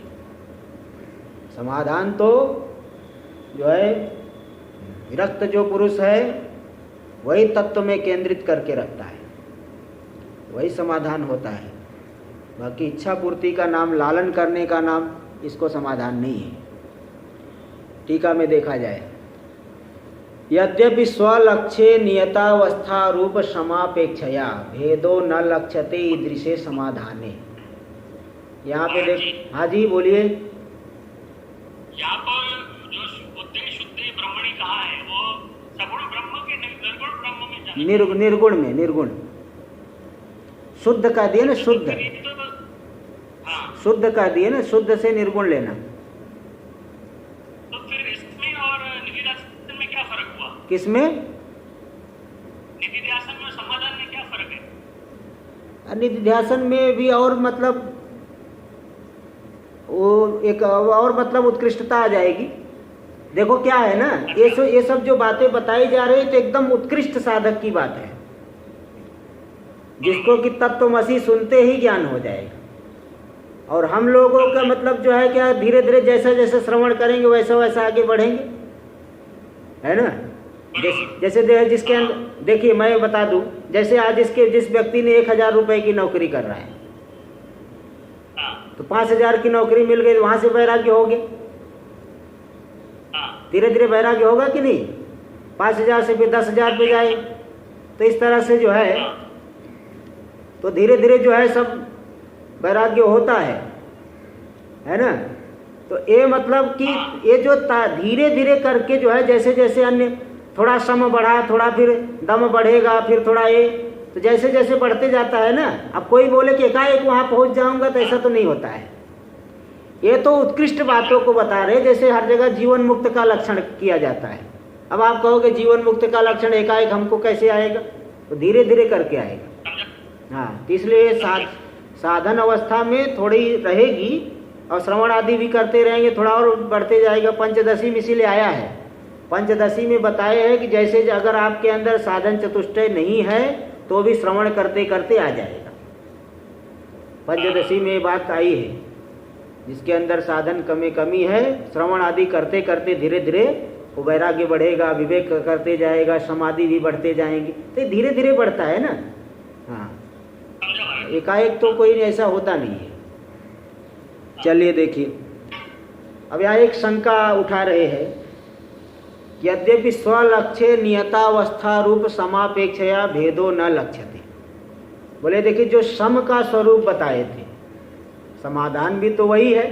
समाधान तो जो है विरक्त जो पुरुष है वही तत्व में केंद्रित करके रखता है, वही समाधान होता है। बाकी इच्छा पूर्ति का नाम, लालन करने का नाम, इसको समाधान नहीं है। टीका में देखा जाए, यद्यपि स्वलक्ष्ये नियतावस्था रूप समापेक्षया भेदो न लक्ष्यते ईदृशे समाधाने। यहाँ पे देख, हाँ जी बोलिए। यहाँ पर जो शुद्धे शुद्धे ब्रह्मणी कहा है वो सगुण ब्रह्म के निर्गुण ब्रह्म में जाना, निर्गुण में, निर्गुण शुद्ध का दिए ना, शुद्ध, शुद्ध का दिए ना, शुद्ध से निर्गुण लेना। तो फिर इसमें और निधिध्यासन में क्या फर्क हुआ? किसमें? निधिध्यासन में समाधान में क्या फर्क है? निधिध्यासन में भी और मतलब वो एक और मतलब उत्कृष्टता आ जाएगी। देखो क्या है ना, ये सब जो बातें बताई जा रही है तो एकदम उत्कृष्ट साधक की बात है, जिसको कि तत्वमसी सुनते ही ज्ञान हो जाएगा। और हम लोगों का मतलब जो है क्या, धीरे धीरे जैसे जैसे श्रवण करेंगे वैसा वैसा आगे बढ़ेंगे, है ना। जैसे जिसके अंदर, देखिए मैं बता दूं, जैसे आज जिस व्यक्ति ने 1000 रुपए की नौकरी कर रहा है, तो 5000 की नौकरी मिल गई, वहां से वैराग्य हो गया, धीरे धीरे वैराग्य होगा कि नहीं। 5000 से फिर 10,000 पे जाए, तो इस तरह से जो है, तो धीरे धीरे जो है सब वैराग्य होता है ना। तो ये मतलब कि ये जो धीरे धीरे करके जो है, जैसे जैसे अन्य थोड़ा श्रम बढ़ा, थोड़ा फिर दम बढ़ेगा, फिर थोड़ा ये, तो जैसे जैसे बढ़ते जाता है ना। अब कोई बोले कि एकाएक वहाँ पहुँच जाऊँगा, तो ऐसा तो नहीं होता है। ये तो उत्कृष्ट बातों को बता रहे, जैसे हर जगह जीवन मुक्त का लक्षण किया जाता है। अब आप कहोगे जीवन मुक्त का लक्षण एकाएक हमको कैसे आएगा, तो धीरे धीरे करके आएगा। हाँ, तो इसलिए साधन अवस्था में थोड़ी रहेगी और श्रवण आदि भी करते रहेंगे, थोड़ा और बढ़ते जाएगा। पंचदशी में इसीलिए आया है, पंचदशी में बताया है कि जैसे अगर आपके अंदर साधन चतुष्टय नहीं है तो भी श्रवण करते करते आ जाएगा। पंचदशी में ये बात आई है, जिसके अंदर साधन कमी है, श्रवण आदि करते करते धीरे धीरे वो वैराग्य बढ़ेगा, विवेक करते जाएगा, समाधि भी बढ़ते जाएंगे, तो धीरे धीरे बढ़ता है ना। हाँ, एकाएक तो कोई ऐसा होता नहीं है। चलिए देखिए, अब यहाँ एक शंका उठा रहे हैं, यद्यपि स्वलक्ष्ये नियतावस्था रूप समापेक्षया भेदो न लक्ष्यते। बोले देखिए, जो सम का स्वरूप बताए थे, समाधान भी तो वही है।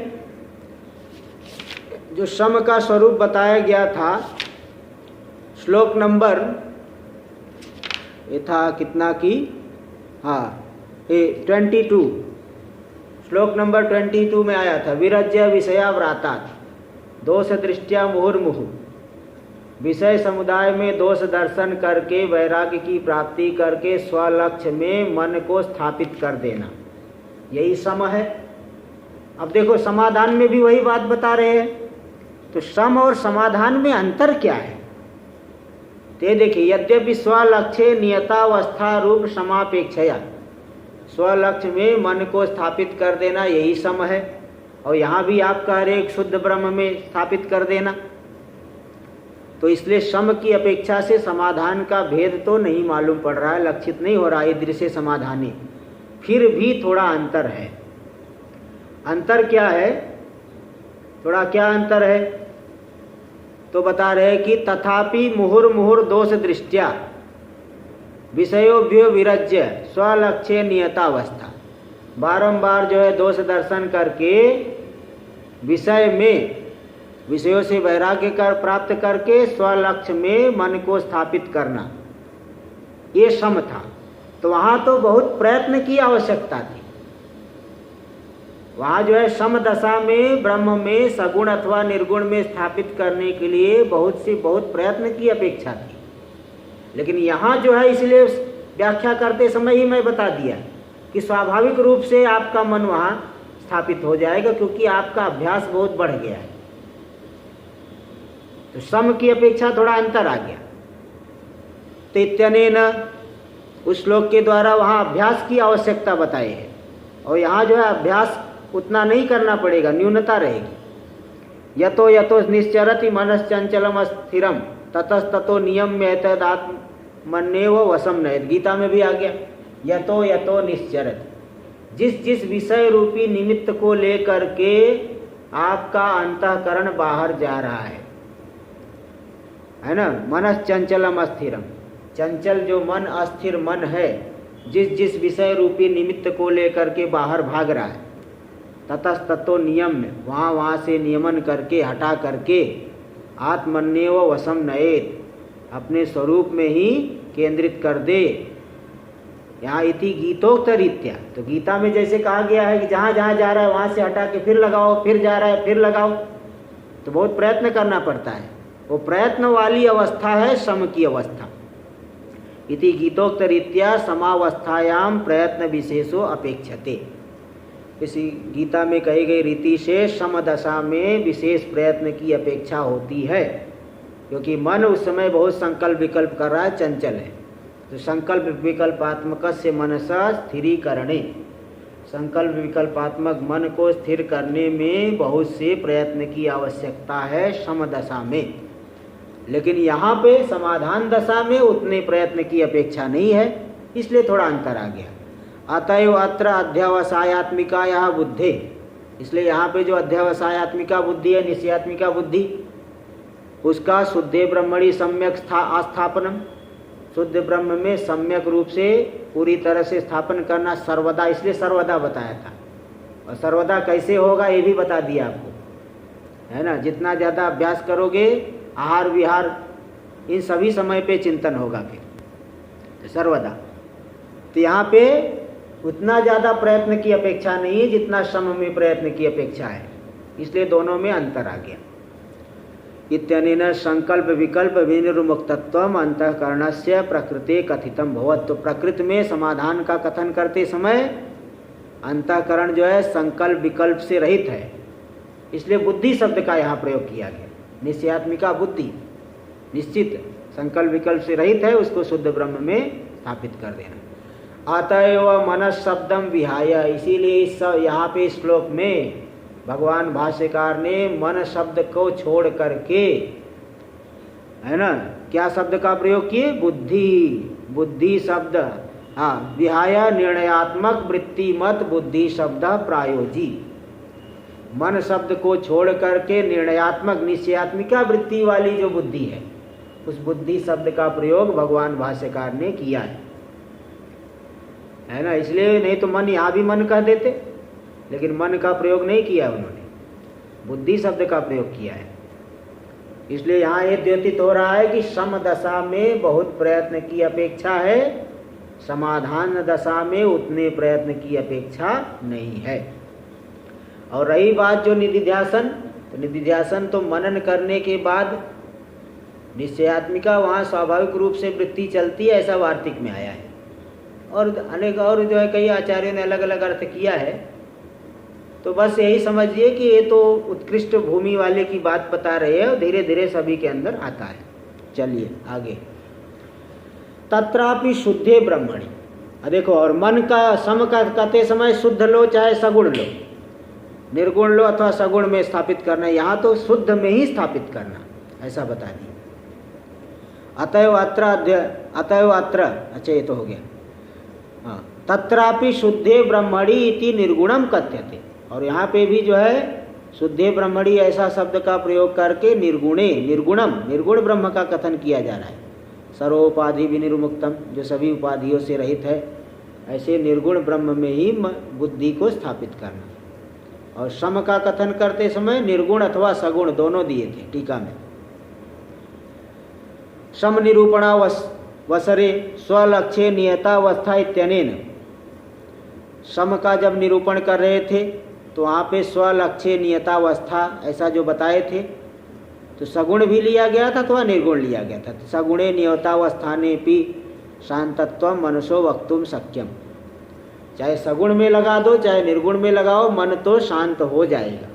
जो सम का स्वरूप बताया गया था, श्लोक नंबर ये था कितना की, हाँ 22, श्लोक नंबर 22 में आया था, विरज्य विषया व्रातात दोष दृष्टिया मुहुर्मुहु। विषय समुदाय में दोष दर्शन करके वैराग्य की प्राप्ति करके स्वलक्ष्य में मन को स्थापित कर देना, यही सम है। अब देखो, समाधान में भी वही बात बता रहे हैं, तो सम और समाधान में अंतर क्या है? तो देखिए, यद्यपि स्वलक्ष्ये नियतावस्था रूप समापेक्षया, स्वलक्ष्य में मन को स्थापित कर देना यही सम है, और यहाँ भी आप कह रहे एक शुद्ध ब्रह्म में स्थापित कर देना। तो इसलिए सम की अपेक्षा से समाधान का भेद तो नहीं मालूम पड़ रहा है, लक्षित नहीं हो रहा है दृश्य समाधानी। फिर भी थोड़ा अंतर है। अंतर क्या है? थोड़ा क्या अंतर है? तो बता रहे कि तथापि मुहुर्मुहुर दोष दृष्टिया विषयोभ्यो विरज्य स्वलक्ष्ये नियतावस्था। बारंबार जो है दोष दर्शन करके विषय में, विषयों से वैराग्य कर प्राप्त करके स्वलक्ष्य में मन को स्थापित करना, ये सम था। तो वहाँ तो बहुत प्रयत्न की आवश्यकता थी। वहाँ जो है सम दशा में ब्रह्म में सगुण अथवा निर्गुण में स्थापित करने के लिए बहुत प्रयत्न की अपेक्षा थी। लेकिन यहाँ जो है, इसलिए व्याख्या करते समय ही मैं बता दिया कि स्वाभाविक रूप से आपका मन वहाँ स्थापित हो जाएगा, क्योंकि आपका अभ्यास बहुत बढ़ गया है। तो सम की अपेक्षा थोड़ा अंतर आ गया। तो इत्यनेन उस श्लोक के द्वारा वहाँ अभ्यास की आवश्यकता बताई है, और यहाँ जो है अभ्यास उतना नहीं करना पड़ेगा, न्यूनता रहेगी। यतो यतो निश्चरति मनश्चंचलम स्थिरम ततस्ततो नियम्य तदात्मन्येव वशम नयेत्। गीता में भी आ गया, यतो यतो निश्चरति, जिस जिस विषय रूपी निमित्त को लेकर के आपका अंतःकरण बाहर जा रहा है ना। मनश्चंचलम अस्थिरम, चंचल जो मन, अस्थिर मन है, जिस जिस विषय रूपी निमित्त को लेकर के बाहर भाग रहा है, ततस्ततो नियम में वहाँ से नियमन करके हटा करके आत्मन्येव वशम नयेत्, अपने स्वरूप में ही केंद्रित कर दे। यहाँ इति गीतोक्त रीत्या, तो गीता में जैसे कहा गया है कि जहाँ जहाँ जा रहा है वहाँ से हटा के फिर लगाओ, फिर जा रहा है फिर लगाओ, तो बहुत प्रयत्न करना पड़ता है। वो प्रयत्न वाली अवस्था है सम की अवस्था। इति गीतोक्त रीत्या समावस्थायाम प्रयत्न विशेषो अपेक्षते। इसी गीता में कही गई रीति से समदशा में विशेष प्रयत्न की अपेक्षा होती है, क्योंकि मन उस समय बहुत संकल्प विकल्प कर रहा है, चंचल है। तो संकल्प विकल्पात्मक से मनसा स्थिरीकरणे, संकल्प विकल्पात्मक मन को स्थिर करने में बहुत से प्रयत्न की आवश्यकता है समदशा में। लेकिन यहाँ पे समाधान दशा में उतने प्रयत्न की अपेक्षा नहीं है, इसलिए थोड़ा अंतर आ गया। अतएव अत्र अध्यवसायात्मिका बुद्धि, इसलिए यहाँ पे जो अध्यवसायात्मिका बुद्धि है, निश्चयात्मिका बुद्धि, उसका शुद्धे ब्रह्मणि सम्यक स्थापनम, शुद्ध ब्रह्म में सम्यक रूप से पूरी तरह से स्थापन करना सर्वदा, इसलिए सर्वदा बताया था। और सर्वदा कैसे होगा ये भी बता दिया आपको, है ना। जितना ज़्यादा अभ्यास करोगे, आहार विहार इन सभी समय पे चिंतन होगा फिर, तो सर्वदा। तो यहाँ पे उतना ज़्यादा प्रयत्न की अपेक्षा नहीं है जितना सम में प्रयत्न की अपेक्षा है, इसलिए दोनों में अंतर आ गया। इत्यनेन संकल्प विकल्प विनिर्मुक्तत्वम अंतःकरणस्य प्रकृते कथितम भवत्। तो प्रकृति में समाधान का कथन करते समय अंतःकरण जो है संकल्प विकल्प से रहित है, इसलिए बुद्धि शब्द का यहाँ प्रयोग किया गया। निश्चयात्मिका बुद्धि निश्चित संकल्प विकल्प से रहित है, उसको शुद्ध ब्रह्म में स्थापित कर देना। अतएव मनस शब्दम विहाय, इसीलिए इस यहाँ पे इस श्लोक में भगवान भाष्यकार ने मन शब्द को छोड़ करके, है ना, क्या शब्द का प्रयोग किए? बुद्धि, बुद्धि शब्द। हाँ, विहाय निर्णयात्मक वृत्ति मत बुद्धि शब्द प्रायोजी। मन शब्द को छोड़ करके निर्णयात्मक निश्चयात्मिका वृत्ति वाली जो बुद्धि है, उस बुद्धि शब्द का प्रयोग भगवान भाष्यकार ने किया है ना। इसलिए नहीं तो मन यहाँ भी मन कह देते, लेकिन मन का प्रयोग नहीं किया उन्होंने, बुद्धि शब्द का प्रयोग किया है। इसलिए यहाँ ये द्योतित हो रहा है कि सम दशा में बहुत प्रयत्न की अपेक्षा है, समाधान दशा में उतने प्रयत्न की अपेक्षा नहीं है। और रही बात जो निधिध्यासन, तो निधिध्यासन तो मनन करने के बाद निश्चयात्मिका वहाँ स्वाभाविक रूप से वृत्ति चलती है, ऐसा वार्तिक में आया है। और अनेक और जो है कई आचार्यों ने अलग अलग अर्थ किया है। तो बस यही समझिए कि ये तो उत्कृष्ट भूमि वाले की बात बता रहे हैं और धीरे धीरे सभी के अंदर आता है। चलिए आगे। तत्रापि शुद्धे ब्रह्मणि, देखो, और मन का सम का कहते समय शुद्ध लो चाहे सगुण लो, निर्गुण लो अथवा सगुण में स्थापित करना, यहाँ तो शुद्ध में ही स्थापित करना, ऐसा बता दिया। अतएव अत्र, अच्छा ये तो हो गया। हाँ, तत्रापि शुद्धे ब्रह्मणि इति निर्गुणम कथ्यते, और यहाँ पे भी जो है शुद्धे ब्रह्मणि ऐसा शब्द का प्रयोग करके निर्गुण ब्रह्म का कथन किया जा रहा है। सर्वोपाधि विनिर्मुक्तम, जो सभी उपाधियों से रहित है, ऐसे निर्गुण ब्रह्म में ही बुद्धि को स्थापित करना। और सम का कथन करते समय निर्गुण अथवा सगुण दोनों दिए थे टीका में। सम निरूपणा वसरे स्वलक्ष्य नियतावस्था इत्यनेन, सम का जब निरूपण कर रहे थे तो वहाँ पे स्वलक्ष्य नियतावस्था ऐसा जो बताए थे, तो सगुण भी लिया गया था अथवा निर्गुण लिया गया था। सगुणे नियतावस्थाने भी शांतत्व मनसो वक्तुम शक्यम, चाहे सगुण में लगा दो चाहे निर्गुण में लगाओ, मन तो शांत हो जाएगा।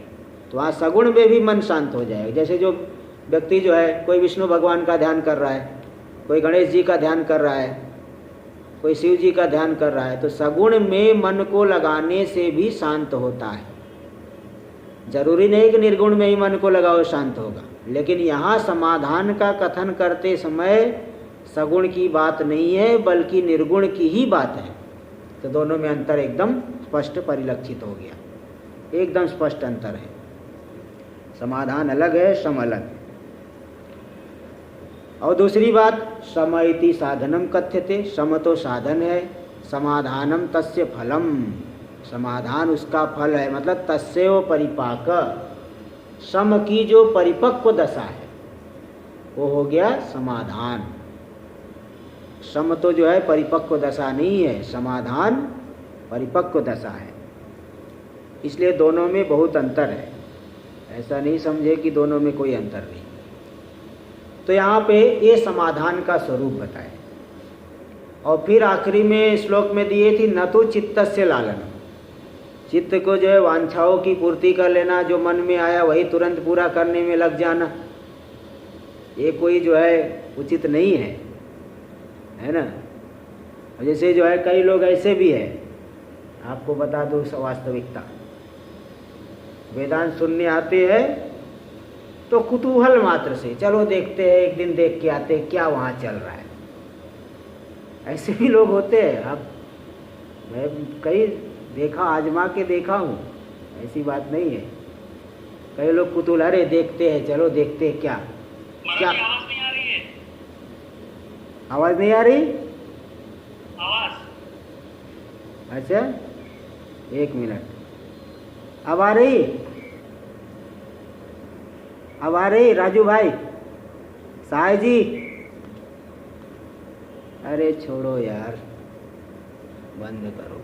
तो वहाँ सगुण में भी मन शांत हो जाएगा। जैसे जो व्यक्ति जो है कोई विष्णु भगवान का ध्यान कर रहा है, कोई गणेश जी का ध्यान कर रहा है, कोई शिव जी का ध्यान कर रहा है, तो सगुण में मन को लगाने से भी शांत होता है। जरूरी नहीं कि निर्गुण में ही मन को लगाओ शांत होगा, लेकिन यहाँ समाधान का कथन करते समय सगुण की बात नहीं है बल्कि निर्गुण की ही बात है। तो दोनों में अंतर एकदम स्पष्ट परिलक्षित हो गया, एकदम स्पष्ट अंतर है। समाधान अलग है, सम अलग है। और दूसरी बात, सम इति साधनम कथ्यते, सम तो साधन है, समाधानम तस्य फलम, समाधान उसका फल है, मतलब तस्यो परिपाक, सम की जो परिपक्व दशा है वो हो गया समाधान। सम तो जो है परिपक्व दशा नहीं है, समाधान परिपक्व दशा है। इसलिए दोनों में बहुत अंतर है, ऐसा नहीं समझे कि दोनों में कोई अंतर नहीं। तो यहाँ पे ये समाधान का स्वरूप बताए। और फिर आखिरी में श्लोक में दिए थी न तो चित्तस्य लालन, चित्त को जो है वांछाओं की पूर्ति कर लेना, जो मन में आया वही तुरंत पूरा करने में लग जाना, ये कोई जो है उचित नहीं है ना। जैसे जो है कई लोग ऐसे भी है, आपको बता दूँ वास्तविकता, वेदांत सुनने आते हैं तो कुतूहल मात्र से चलो देखते हैं, एक दिन देख के आते हैं क्या वहाँ चल रहा है। ऐसे भी लोग होते हैं, अब मैं कई देखा, आजमा के देखा हूँ, ऐसी बात नहीं है। कई लोग कुतूहल, अरे देखते हैं, चलो देखते हैं क्या क्या। आवाज नहीं आ रही है? आवाज नहीं आ रही? आवाज अच्छा, एक मिनट, अब आ रही? अब आ रही राजू भाई, साय जी? अरे छोड़ो यार, बंद करो।